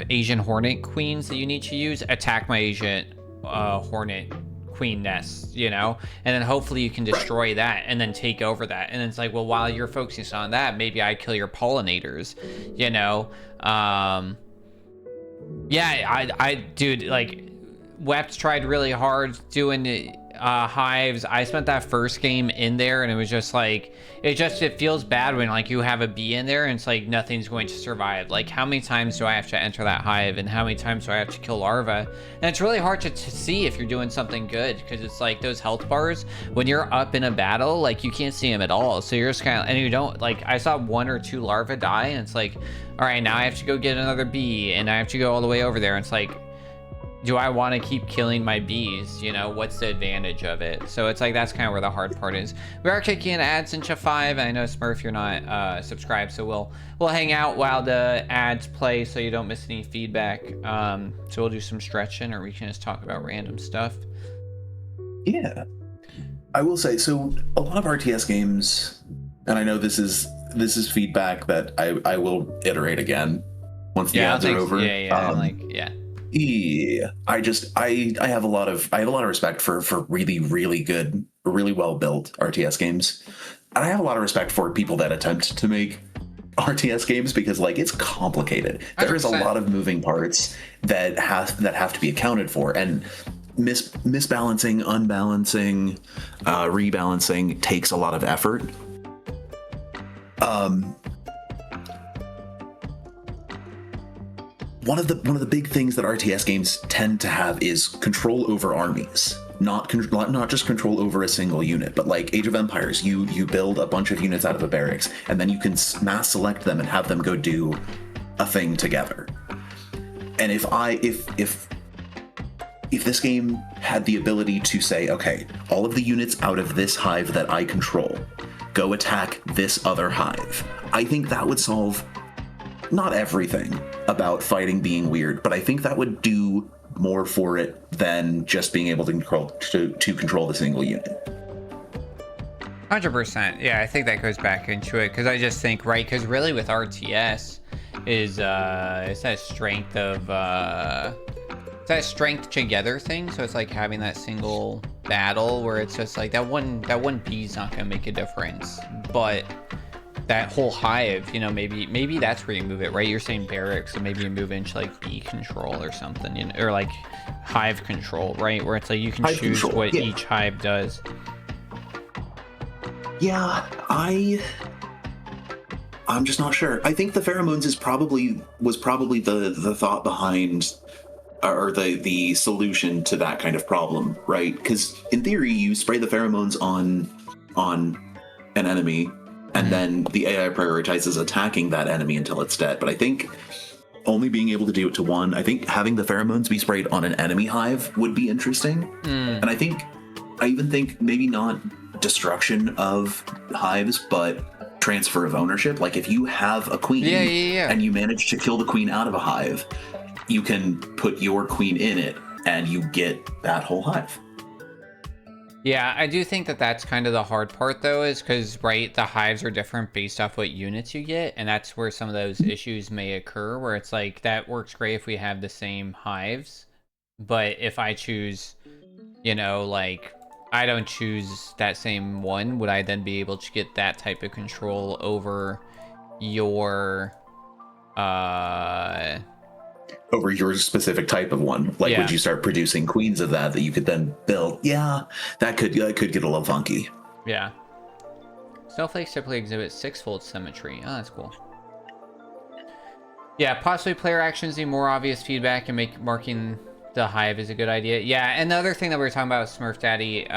Asian hornet queens that you need to use, attack my Asian hornet queen nests, you know, and then hopefully you can destroy that and then take over that, and it's like, well, while you're focusing on that, maybe I kill your pollinators, you know. Yeah, I dude, like, Wept tried really hard doing hives. I spent that first game in there, and it was just like, it feels bad when like you have a bee in there and it's like nothing's going to survive. Like, how many times do I have to enter that hive, and how many times do I have to kill larvae? And it's really hard to see if you're doing something good, because it's like those health bars when you're up in a battle, like you can't see them at all, so you're just kind of, and you don't, like, I saw 1 or 2 larvae die, and it's like, all right, now I have to go get another bee, and I have to go all the way over there, and it's like, do I want to keep killing my bees? You know, what's the advantage of it? So it's like, that's kind of where the hard part is. We are kicking in ads into 5. I know, Smurf, you're not subscribed, so we'll hang out while the ads play so you don't miss any feedback. So we'll do some stretching, or we can just talk about random stuff. Yeah, I will say, so a lot of RTS games, and I know this is feedback that I will iterate again once the ads are over. Yeah, I have a lot of respect for really, really good, really well built RTS games, and I have a lot of respect for people that attempt to make RTS games, because like, it's complicated. There is a lot of moving parts that have to be accounted for, and misbalancing, unbalancing, rebalancing takes a lot of effort. One of the big things that RTS games tend to have is control over armies. Not just control over a single unit, but like Age of Empires, you build a bunch of units out of a barracks, and then you can mass select them and have them go do a thing together. And if this game had the ability to say, okay, all of the units out of this hive that I control, go attack this other hive, I think that would solve not everything about fighting being weird, but I think that would do more for it than just being able to control the single unit. 100%. Yeah, I think that goes back into it, because I just think, right, because really with RTS is it's that strength of it's that strength together thing. So it's like having that single battle where it's just like that one bee's not gonna make a difference, but that whole hive, you know, maybe that's where you move it, right? You're saying barracks, so maybe you move into like bee control or something, you know, or like hive control, right? Where it's like you can hive choose control, what each hive does. Yeah, I'm just not sure. I think the pheromones was probably the thought behind, or the solution to that kind of problem, right? Because in theory, you spray the pheromones on an enemy, and then the AI prioritizes attacking that enemy until it's dead. But I think only being able to do it to one, I think having the pheromones be sprayed on an enemy hive would be interesting. And I even think maybe not destruction of hives, but transfer of ownership. Like if you have a queen and you manage to kill the queen out of a hive, you can put your queen in it and you get that whole hive. Yeah, I do think that that's kind of the hard part, though, is because, right, the hives are different based off what units you get, and that's where some of those issues may occur, where it's like, that works great if we have the same hives, but if I choose, you know, like, I don't choose that same one, would I then be able to get that type of control over your, over your specific type of one? Like, would you start producing queens of that you could then build? Yeah, that could get a little funky. Yeah. Snowflakes typically exhibit 6-fold symmetry. Oh, that's cool. Yeah, possibly player actions need more obvious feedback and marking the hive is a good idea. Yeah, and the other thing that we were talking about with Smurf Daddy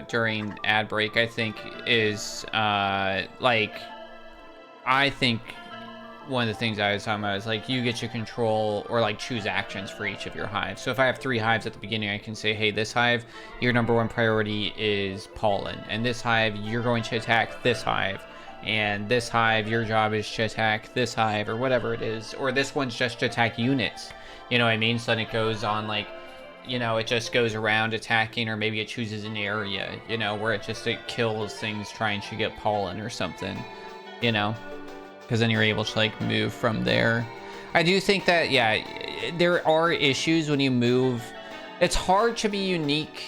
during ad break, I think, is like, I think one of the things I was talking about is like you get to control or like choose actions for each of your hives. So if I have 3 hives at the beginning, I can say, hey, this hive, your #1 priority is pollen, and this hive, you're going to attack this hive, and this hive, your job is to attack this hive, or whatever it is, or this one's just to attack units, you know what I mean? So then it goes on, like, you know, it just goes around attacking, or maybe it chooses an area, you know, where it kills things trying to get pollen or something, you know, because then you're able to like move from there. I do think that, yeah, there are issues when you move. It's hard to be unique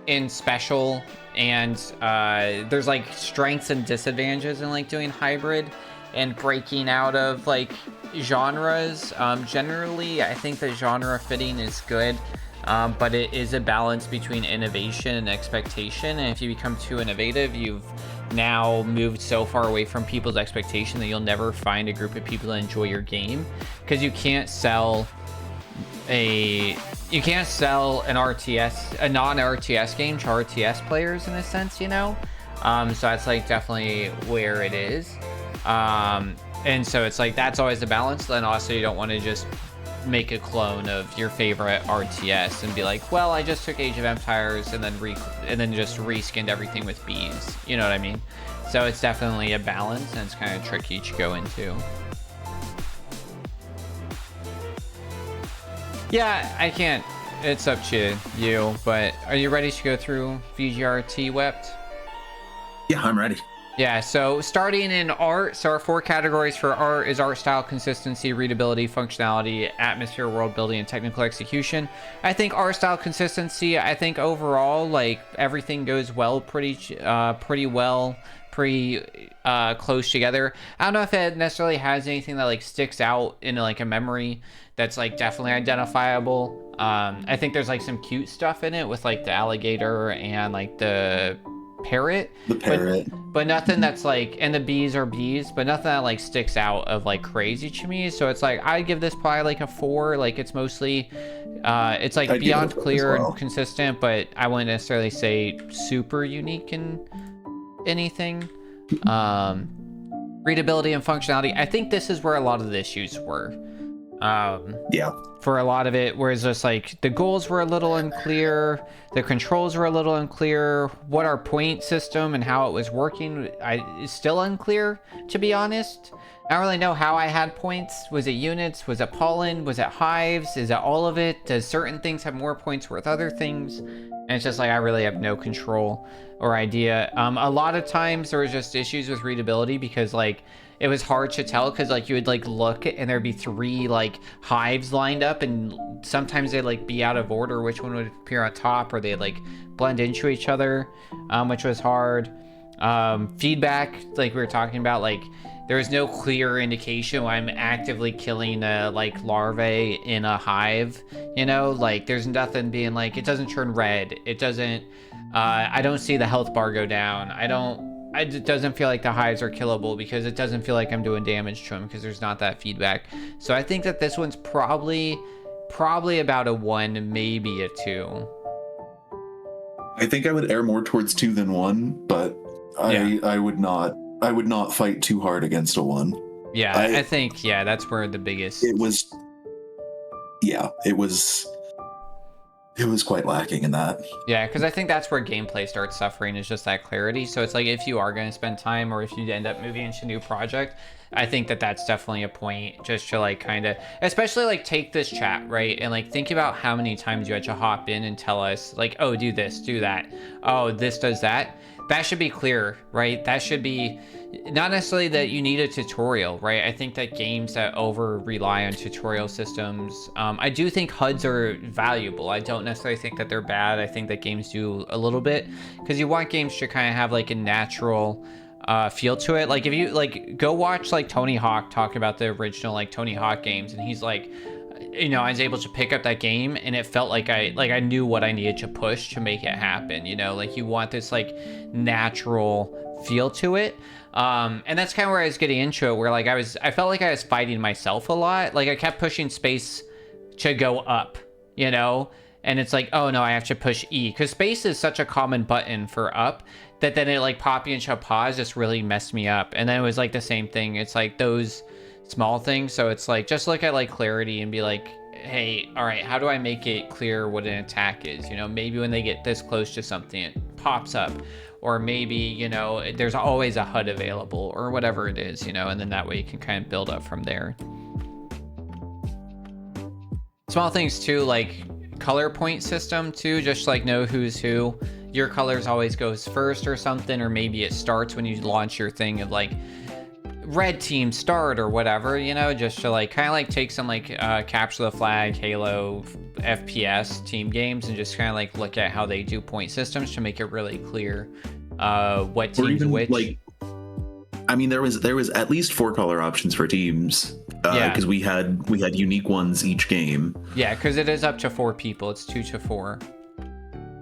and special, and there's like strengths and disadvantages in like doing hybrid and breaking out of like genres. Generally, I think that genre fitting is good, but it is a balance between innovation and expectation, and if you become too innovative, you've now moved so far away from people's expectation that you'll never find a group of people that enjoy your game, because you can't sell an RTS, a non-RTS game to RTS players in a sense, you know. So that's like definitely where it is, and so it's like that's always the balance. Then also you don't want to just make a clone of your favorite RTS and be like, well, I just took Age of Empires and then just reskinned everything with bees, you know what I mean? So it's definitely a balance, and it's kind of tricky to go into. Yeah, I can't, it's up to you, but are you ready to go through VGRT Wept? Yeah, I'm ready. Yeah, so starting in art, so our 4 categories for art is art style, consistency, readability, functionality, atmosphere, world building, and technical execution. I think art style consistency, I think overall, like, everything goes well, pretty pretty close together. I don't know if it necessarily has anything that like sticks out in like a memory that's like definitely identifiable. I think there's like some cute stuff in it with like the alligator and like the parrot. The parrot. But nothing that's like, and the bees are bees, but nothing that like sticks out of like crazy to me. So it's like, I give this probably like a 4. Like it's mostly, it's like beyond clear and consistent, but I wouldn't necessarily say super unique in anything. Readability and functionality. I think this is where a lot of the issues were. Yeah. For a lot of it, whereas just like the goals were a little unclear, the controls were a little unclear, what our point system and how it was working is still unclear, to be honest. I don't really know how I had points. Was it units? Was it pollen? Was it hives? Is it all of it? Does certain things have more points worth other things? And it's just like, I really have no control or idea. A lot of times there was just issues with readability because like it was hard to tell, because like you would like look and there'd be 3 like hives lined up, and sometimes they'd like be out of order which one would appear on top, or they'd like blend into each other, which was hard. Feedback, like we were talking about, like there was no clear indication when I'm actively killing a like larvae in a hive, you know, like there's nothing being like, it doesn't turn red, it doesn't, I don't see the health bar go down, it doesn't feel like the hives are killable, because it doesn't feel like I'm doing damage to them, because there's not that feedback. So I think that this one's probably about a 1, maybe a 2. I think I would err more towards 2 than 1, but I would not fight too hard against a 1. Yeah, I think that's where the biggest. It was quite lacking in that. Yeah, because I think that's where gameplay starts suffering, is just that clarity. So it's like, if you are going to spend time, or if you end up moving into a new project, I think that that's definitely a point, just to like kind of, especially like take this chat, right? And like think about how many times you had to hop in and tell us like, oh, do this, do that. Oh, this does that. That should be clear, right? That should be not necessarily that you need a tutorial, right? I think that games that over rely on tutorial systems, I do think HUDs are valuable. I don't necessarily think that they're bad. I think that games do a little bit, because you want games to kind of have like a natural feel to it. Like if you like go watch like Tony Hawk talk about the original like Tony Hawk games, and he's like, you know, I was able to pick up that game and it felt like I knew what I needed to push to make it happen, you know, like you want this like natural feel to it. And that's kind of where I was getting into it, where like I felt like I was fighting myself a lot. Like I kept pushing space to go up, you know, and it's like, oh no, I have to push E, because space is such a common button for up, that then it like popping into a pause just really messed me up. And then it was like the same thing. It's like those small things. So it's like, just look at like clarity and be like, hey, all right, how do I make it clear what an attack is? You know, maybe when they get this close to something, it pops up. Or maybe, you know, there's always a HUD available, or whatever it is, you know, and then that way you can kind of build up from there. Small things too, like color point system too, just like know who's who. Your colors always goes first or something, or maybe it starts when you launch your thing of like red team start or whatever, you know, just to like kind of like take some like capture the flag, Halo, FPS team games, and just kind of like look at how they do point systems to make it really clear what teams which. Like, I mean, there was at least 4 color options for teams, because we had unique ones each game. Yeah, because it is up to 4 people. It's 2 to 4.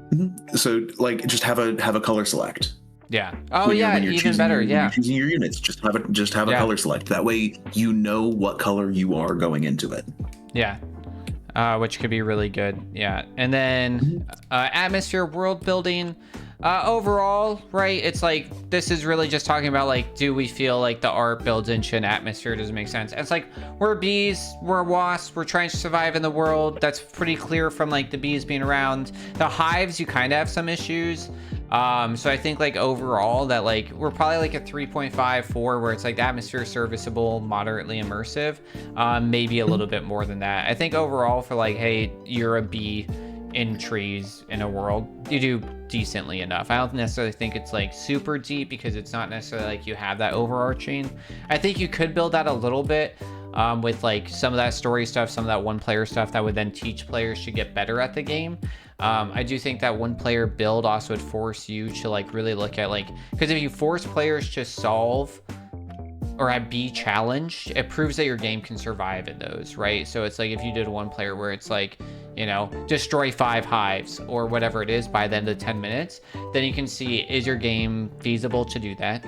Mm-hmm. So like, just have a color select. Yeah. Oh yeah, even better. When you're choosing your units, just have a color select. That way you know what color you are going into it. Yeah. Which could be really good. Yeah. And then atmosphere, world building. Overall, right, it's like, this is really just talking about like, do we feel like the art builds into an atmosphere? Does it make sense? And it's like, we're bees, we're wasps, we're trying to survive in the world. That's pretty clear from like the bees being around. The hives, you kind of have some issues. So I think like overall that like we're probably like a 3.54, where it's like the atmosphere is serviceable, moderately immersive, maybe a little bit more than that. I think overall for like, hey, you're a bee in trees in a world, you do decently enough. I don't necessarily think it's like super deep, because it's not necessarily like you have that overarching. I think you could build that a little bit, with like some of that story stuff, some of that one player stuff that would then teach players to get better at the game. I do think that one player build also would force you to like really look at like, because if you force players to solve or be challenged, it proves that your game can survive in those, right? So it's like if you did one player where it's like, you know, destroy 5 hives or whatever it is by the end of 10 minutes, then you can see, is your game feasible to do that?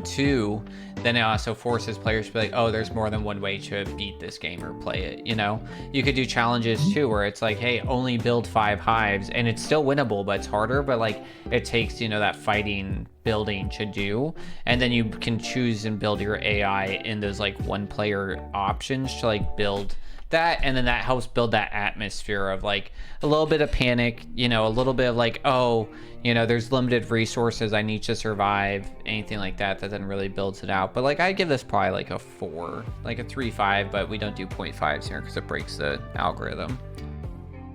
2, then it also forces players to be like, oh, there's more than one way to beat this game or play it, you know? You could do challenges too, where it's like, hey, only build 5 hives, and it's still winnable, but it's harder, but like it takes, you know, that fighting building to do, and then you can choose and build your AI in those like one player options to like build that, and then that helps build that atmosphere of like a little bit of panic, you know, a little bit of like, oh, you know, there's limited resources, I need to survive, anything like that then really builds it out. But like I give this probably like a 4, like a 3.5, but we don't do 0.5s here because it breaks the algorithm.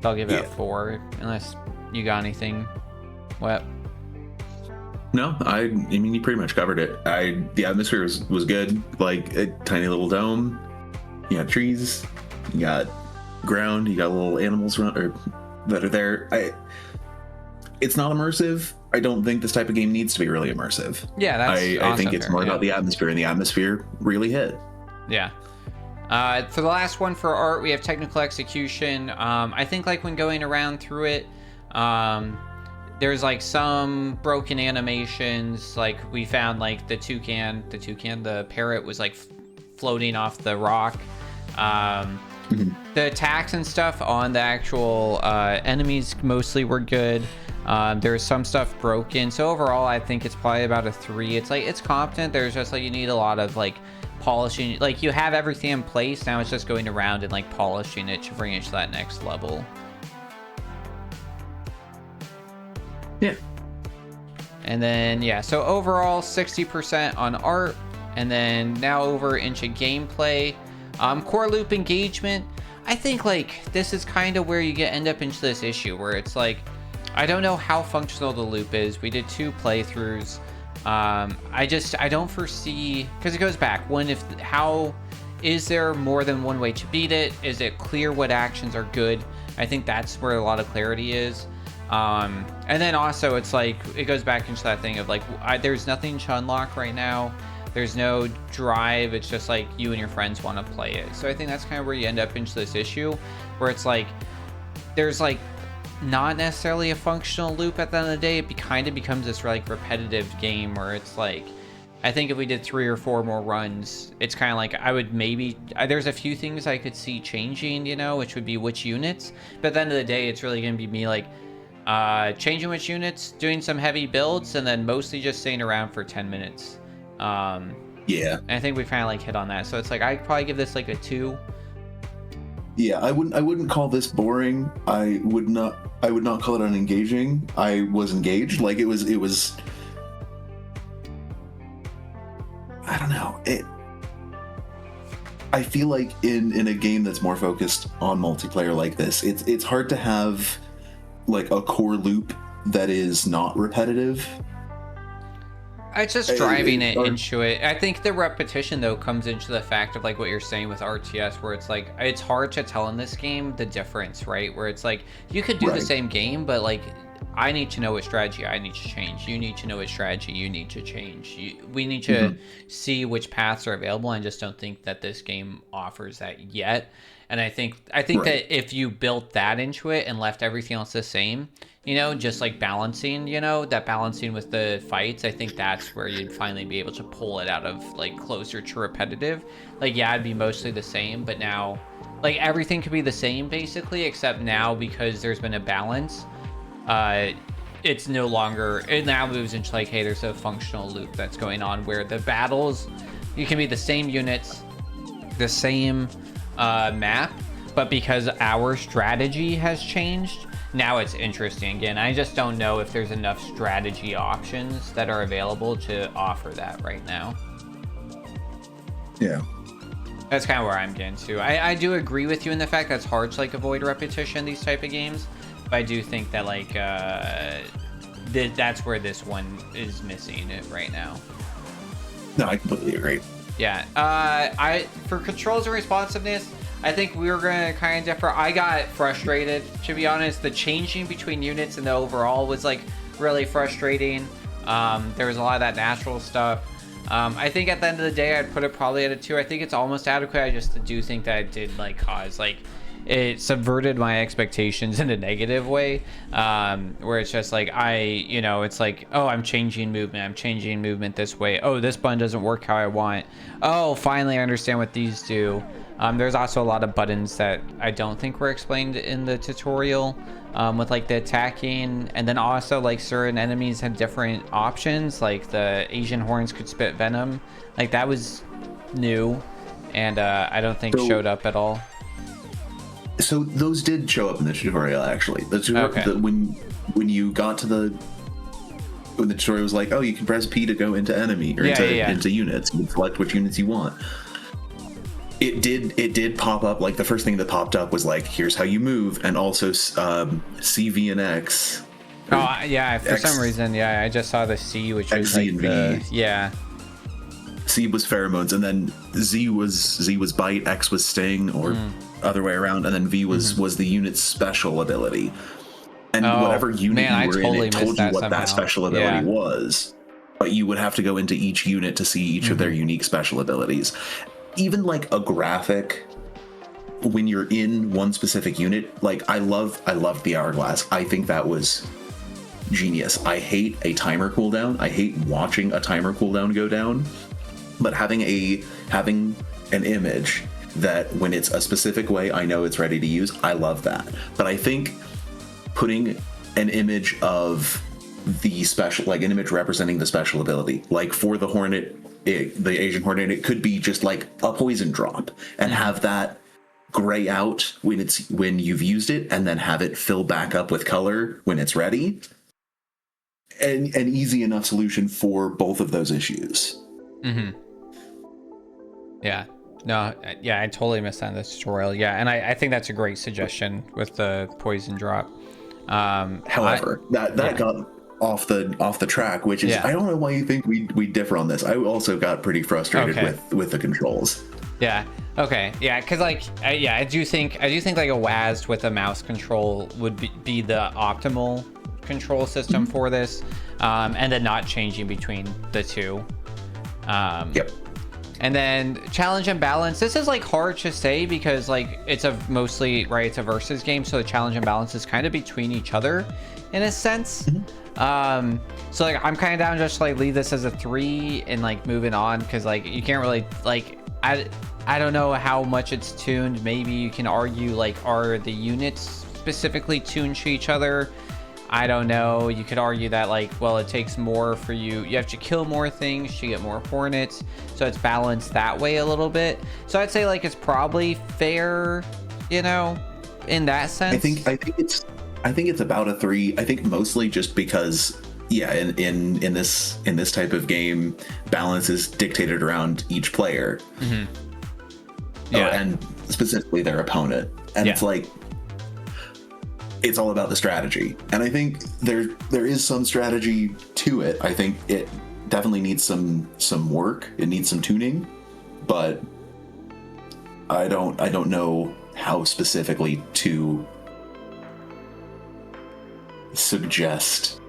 So I'll give it a 4 unless you got anything. What? No, I mean you pretty much covered it. The atmosphere was good, like a tiny little dome. You got trees, you got ground, you got little animals that are there. It's not immersive. I don't think this type of game needs to be really immersive. Yeah, that's I think it's more about the atmosphere, and the atmosphere really hit. Yeah. For the last one for art, we have technical execution. I think like when going around through it, there's like some broken animations. Like we found like the parrot was like floating off the rock. The attacks and stuff on the actual enemies mostly were good. There's some stuff broken, so overall I think it's probably about a 3. It's like it's competent. There's just like you need a lot of like polishing. Like you have everything in place, now it's just going around and like polishing it to bring it to that next level. Yeah. And then yeah, so overall 60% on art, and then now over into gameplay. Core loop engagement, I think like this is kind of where you end up into this issue where it's like, I don't know how functional the loop is. We did 2 playthroughs. I don't foresee, because it goes back, how is there more than one way to beat it? Is it clear what actions are good? I think that's where a lot of clarity is. And then also it's like, it goes back into that thing of like, there's nothing to unlock right now. There's no drive. It's just like you and your friends want to play it. So I think that's kind of where you end up into this issue where it's like, there's like not necessarily a functional loop at the end of the day. It kind of becomes this like repetitive game where it's like, I think if we did 3 or 4 more runs, it's kind of like I would maybe, there's a few things I could see changing, you know, which would be which units. But at the end of the day, it's really going to be me like changing which units, doing some heavy builds, and then mostly just staying around for 10 minutes. Yeah, and I think we kind of like hit on that. So it's like I'd probably give this like a 2. Yeah, I wouldn't call this boring. I would not call it unengaging. I was engaged. Like it was I don't know. I feel like in a game that's more focused on multiplayer like this, it's hard to have like a core loop that is not repetitive. It's just driving it into it. I think the repetition though comes into the fact of like what you're saying with RTS, where it's like it's hard to tell in this game the difference, right? Where it's like you could do the same game, but like I need to know what strategy I need to change. You need to know what strategy you need to change. We need to see which paths are available. I just don't think that this game offers that yet. And I think that if you built that into it and left everything else the same, you know, just like balancing, you know, that balancing with the fights, I think that's where you'd finally be able to pull it out of like closer to repetitive. Like, yeah, it'd be mostly the same, but now like everything could be the same basically, except now because there's been a balance, it's no longer, it now moves into like, hey, there's a functional loop that's going on where the battles, you can be the same units, the same map, but because our strategy has changed, now it's interesting again. I just don't know if there's enough strategy options that are available to offer that right now. Yeah, that's kind of where I'm getting to. I do agree with you in the fact that it's hard to like avoid repetition in these type of games, but I do think that like that's where this one is missing it right now. No, I completely agree. Yeah. I for controls and responsiveness, I think we were gonna kind of differ. I got frustrated, to be honest. The changing between units and the overall was like really frustrating. There was a lot of that natural stuff. I think at the end of the day, I'd put it probably at a 2. I think it's almost adequate. I just do think that it did like cause like it subverted my expectations in a negative way, where it's just like it's like, oh, I'm changing movement this way. Oh, this button doesn't work how I want. Oh, finally I understand what these do. There's also a lot of buttons that I don't think were explained in the tutorial, with like the attacking, and then also like certain enemies had different options, like the Asian horns could spit venom. Like that was new, and I don't think showed up at all. So those did show up in the tutorial, actually. Okay. When you got to when the tutorial was like, oh, you can press P to go into enemy or into units. You can select which units you want. It did pop up. Like the first thing that popped up was like, here's how you move, and also C, V, and X. Oh yeah, for some reason, yeah, I just saw the C, which was Z like and V. yeah. C was pheromones, and then Z was bite, X was sting, or other way around, and then V was the unit's special ability. And whatever unit you were in, it told you what that special ability was. But you would have to go into each unit to see each of their unique special abilities. Even like a graphic, when you're in one specific unit, like I loved the hourglass. I think that was genius. I hate a timer cooldown. I hate watching a timer cooldown go down. But having an image that when it's a specific way, I know it's ready to use. I love that. But I think putting an image of the special, like an image representing the special ability, like for the Hornet, the Asian Hornet, it could be just like a poison drop, and have that gray out when you've used it, and then have it fill back up with color when it's ready. An easy enough solution for both of those issues. Yeah. No, yeah, I totally missed that in this tutorial. Yeah, and I think that's a great suggestion with the poison drop. However, that got off the track, which is I don't know why you think we differ on this. I also got pretty frustrated with the controls. Yeah. Okay. Yeah, because like I do think like a WASD with a mouse control would be the optimal control system for this, and then not changing between the two. Yep. And then challenge and balance. This is like hard to say because like it's a versus game, so the challenge and balance is kind of between each other in a sense. So like I'm kind of down just to like leave this as a 3 and like moving on, because like you can't really like I don't know how much it's tuned. Maybe you can argue like, are the units specifically tuned to each other? I don't know. You could argue that like, well, it takes more for you have to kill more things to get more hornets, so it's balanced that way a little bit. So I'd say like it's probably fair, in that sense. I think it's about a 3. I think mostly just because in this type of game, balance is dictated around each player. And specifically their opponent, and it's like it's all about the strategy. And I think there is some strategy to it. I think it definitely needs some work. It needs some tuning, but I don't know how specifically to suggest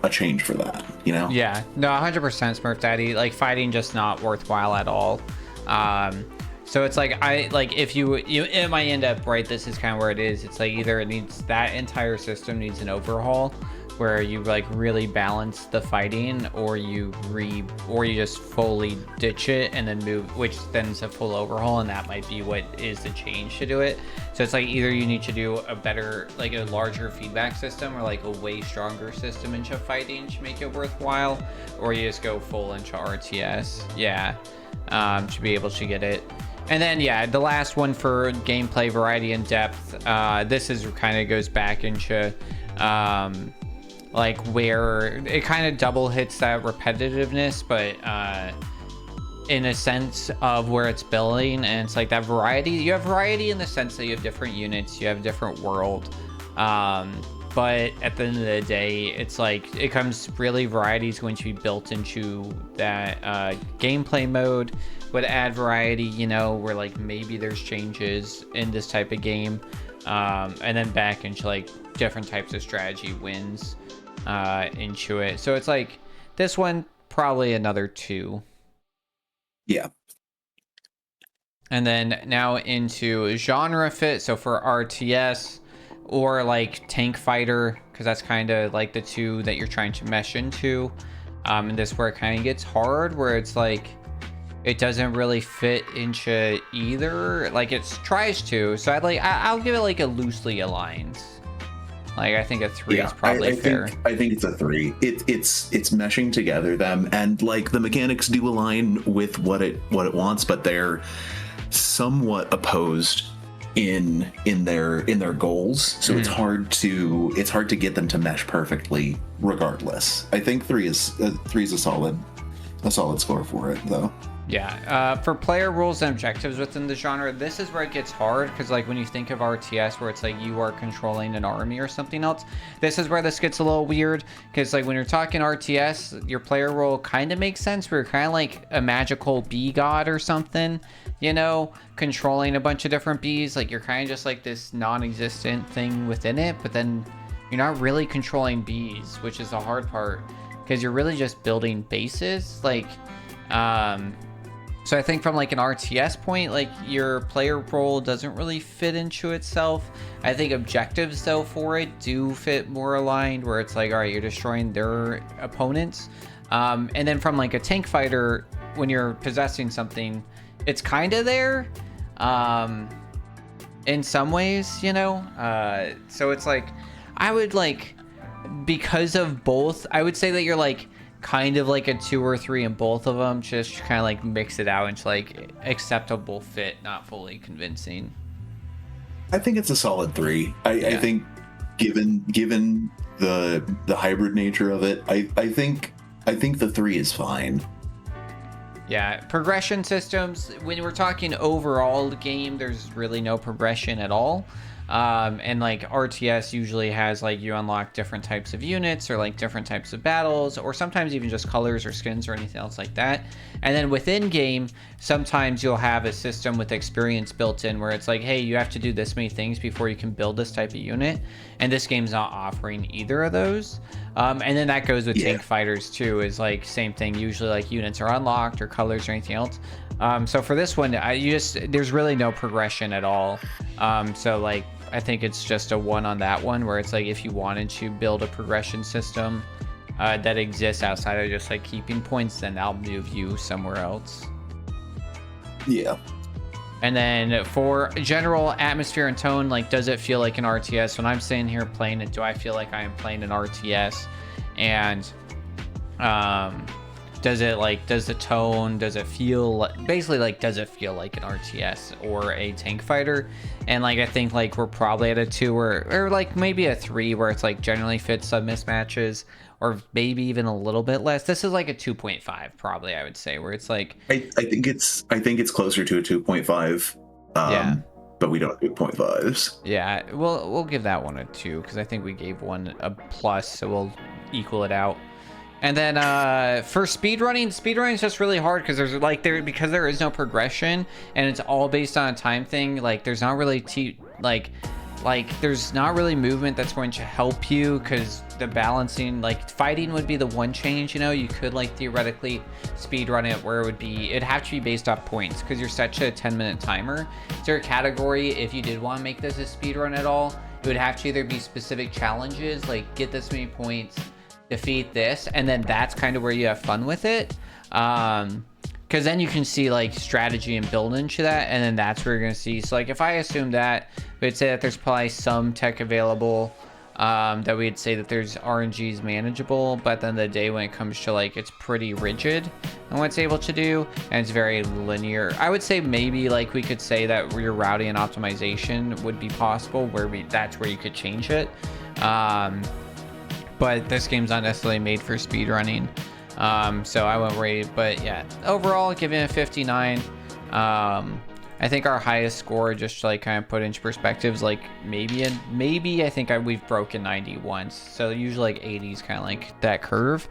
a change for that, Yeah, no, 100% Smurf Daddy. Like fighting just not worthwhile at all. So it's like if it might end up this is kind of where it is. It's like either it needs, that entire system needs an overhaul where you like really balance the fighting, or you just fully ditch it and then move, which then is a full overhaul, and that might be what is the change to do it. So it's like either you need to do a better, like a larger feedback system, or like a way stronger system into fighting to make it worthwhile, or you just go full into RTS, to be able to get it. And then the last one for gameplay variety and depth, this is kind of goes back into like where it kind of double hits that repetitiveness, but in a sense of where it's building, and it's like that variety. You have variety in the sense that you have different units, you have a different world, but at the end of the day, it's like variety is going to be built into that gameplay mode, would add variety, you know, where like maybe there's changes in this type of game, and then back into like different types of strategy wins into it. So it's like this one probably another 2. Yeah. And then now into genre fit. So for RTS or like tank fighter, because that's kind of like the 2 that you're trying to mesh into. And this where it kind of gets hard, where it's like it doesn't really fit into either. Like it tries to. So I'll give it like a loosely aligned. Like I think a 3 is probably fair. I think it's a 3. It's meshing together them, and like the mechanics do align with what it wants, but they're somewhat opposed in their goals. So it's hard to get them to mesh perfectly regardless. I think 3 is a solid score for it though. Yeah, for player rules and objectives within the genre, this is where it gets hard, because like when you think of RTS where it's like you are controlling an army or something else, this is where this gets a little weird, because like when you're talking RTS, your player role kind of makes sense, where you're kind of like a magical bee god or something, you know, controlling a bunch of different bees. Like you're kind of just like this non-existent thing within it, but then you're not really controlling bees, which is the hard part, because you're really just building bases. Like so I think from like an RTS point, like your player role doesn't really fit into itself. I think objectives though for it do fit more aligned, where it's like, all right, you're destroying their opponents. And then from like a tank fighter, when you're possessing something, it's kind of there in some ways, you know? So it's like, I would like, because of both, I would say that you're like, kind of like a 2 or 3 in both of them, just kind of like mix it out into like acceptable fit, not fully convincing. I think it's a solid 3. I think given the hybrid nature of it, I think the 3 is fine. Yeah, progression systems, when we're talking overall game, there's really no progression at all. And like RTS usually has like you unlock different types of units or like different types of battles, or sometimes even just colors or skins or anything else like that. And then within game, sometimes you'll have a system with experience built in, where it's like, hey, you have to do this many things before you can build this type of unit. And this game's not offering either of those. And then that goes with tank fighters too, is like same thing. Usually like units are unlocked or colors or anything else. So for this one, there's really no progression at all. So like, I think it's just a 1 on that one, where it's like if you wanted to build a progression system that exists outside of just like keeping points, then I'll move you somewhere else. Yeah. And then for general atmosphere and tone, like, does it feel like an RTS? When I'm sitting here playing it, do I feel like I am playing an RTS? And does the tone, does it feel basically like, does it feel like an RTS or a tank fighter? And like, I think like we're probably at a 2 or like maybe a 3, where it's like generally fits some mismatches, or maybe even a little bit less. This is like a 2.5 probably, I would say, where it's like, I think it's closer to a 2.5. Yeah. But we don't do 0.5s. Yeah, we'll give that one a 2, because I think we gave one a plus, so we'll equal it out. And then for speedrunning is just really hard, because because there is no progression and it's all based on a time thing. Like there's not really there's not really movement that's going to help you, because the balancing, like fighting would be the one change. You know, you could like theoretically speedrun it, where it'd have to be based off points, because you're set to a 10-minute timer. So your category, if you did want to make this a speedrun at all, it would have to either be specific challenges, like get this many points, defeat this, and then that's kind of where you have fun with it, because then you can see like strategy and build into that, and then that's where you're going to see. So like if I assume that, we'd say that there's probably some tech available, that we'd say that there's RNG is manageable, but then the day when it comes to like, it's pretty rigid and what it's able to do, and it's very linear. I would say maybe like we could say that your routing and optimization would be possible, that's where you could change it. But this game's not necessarily made for speedrunning, so I won't rate it. But yeah, overall, giving it a 59. I think our highest score, just to like kind of put into perspectives, like maybe I think we've broken 90 once. So usually like 80 is kind of like that curve.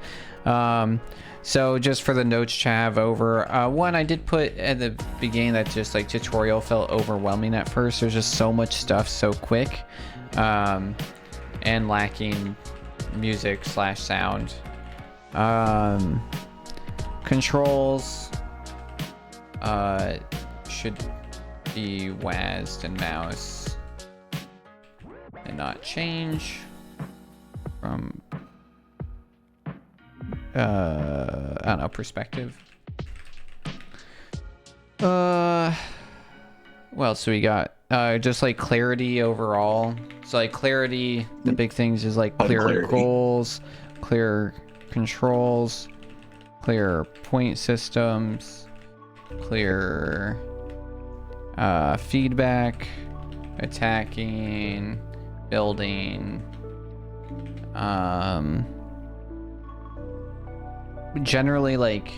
So just for the notes to have over, one, I did put at the beginning that just like tutorial felt overwhelming at first. There's just so much stuff so quick, and lacking music / sound. Controls should be WASD and mouse and not change from I don't know, perspective. What else do we got? Just like clarity overall. So like clarity, the big things is like clear goals, clear controls, clear point systems, clear feedback, attacking, building, generally like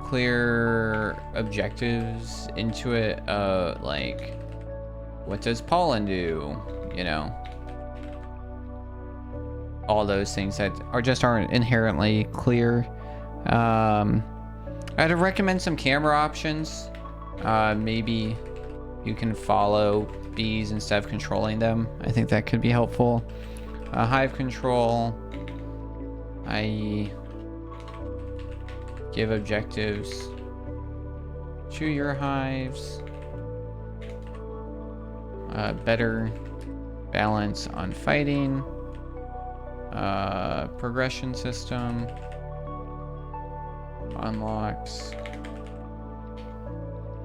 clear objectives into it, like what does pollen do, you know, all those things that are just aren't inherently clear. I'd recommend some camera options. Maybe you can follow bees instead of controlling them. I think that could be helpful. Hive control, i.e. give objectives to your hives. Better balance on fighting. Progression system unlocks.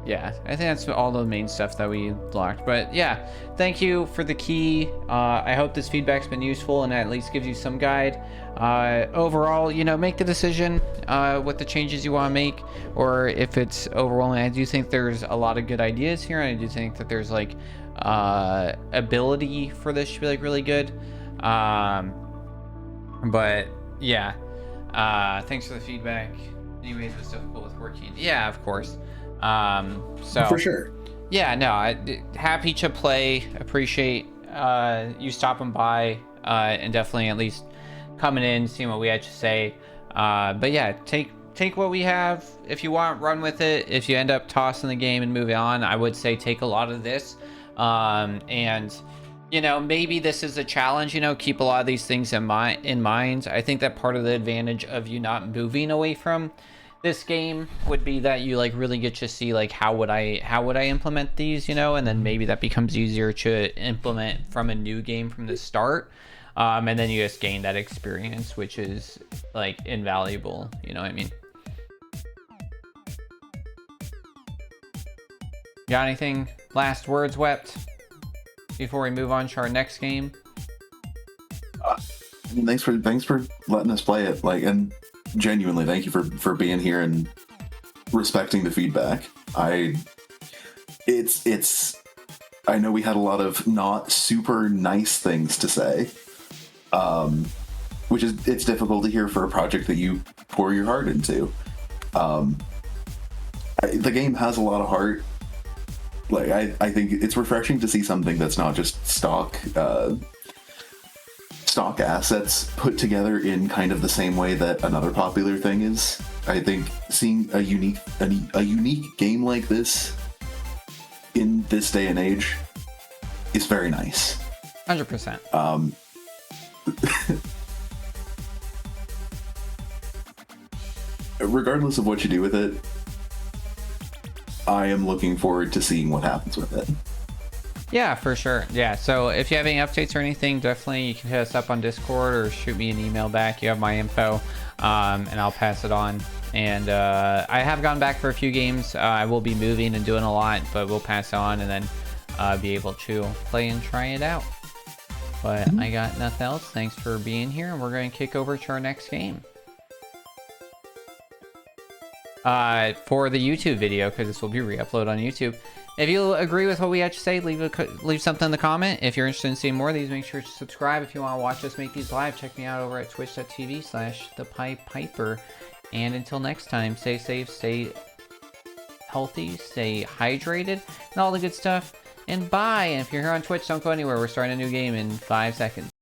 Yeah, I think that's all the main stuff that we locked. But yeah, thank you for the key. I hope this feedback's been useful and at least gives you some guide. Overall, you know, make the decision what the changes you want to make, or if it's overwhelming. I do think there's a lot of good ideas here, and I do think that there's like ability for this to be like really good. But yeah, thanks for the feedback. Anyways, it was difficult with working. Yeah, of course. So for sure. Yeah, no, happy to play. Appreciate you stopping by, and definitely at least coming in, seeing what we had to say. But yeah, take what we have. If you want, run with it. If you end up tossing the game and moving on, I would say take a lot of this. And you know, maybe this is a challenge, you know, keep a lot of these things in mind. I think that part of the advantage of you not moving away from this game would be that you like really get to see like how would I implement these, you know, and then maybe that becomes easier to implement from a new game from the start. And then you just gain that experience, which is like invaluable, you know what I mean? Got anything? Last words, Wept, before we move on to our next game? Thanks for letting us play it. Like, and genuinely, thank you for being here and respecting the feedback. I know we had a lot of not super nice things to say, which is, it's difficult to hear for a project that you pour your heart into. The game has a lot of heart. Like, I think it's refreshing to see something that's not just stock assets put together in kind of the same way that another popular thing is. I think seeing a unique game like this in this day and age is very nice. 100%. Regardless of what you do with it, I am looking forward to seeing what happens with it. Yeah, for sure. Yeah, so if you have any updates or anything, definitely you can hit us up on Discord or shoot me an email back. You have my info, and I'll pass it on. And I have gone back for a few games. I will be moving and doing a lot, but we'll pass it on and then be able to play and try it out. But I got nothing else. Thanks for being here, and we're going to kick over to our next game. For the YouTube video, because this will be re-uploaded on YouTube. If you agree with what we had to say, leave something in the comment. If you're interested in seeing more of these, make sure to subscribe. If you want to watch us make these live, check me out over at twitch.tv/thepipepiper. And until next time, stay safe, stay healthy, stay hydrated, and all the good stuff. And bye. And if you're here on Twitch, don't go anywhere. We're starting a new game in 5 seconds.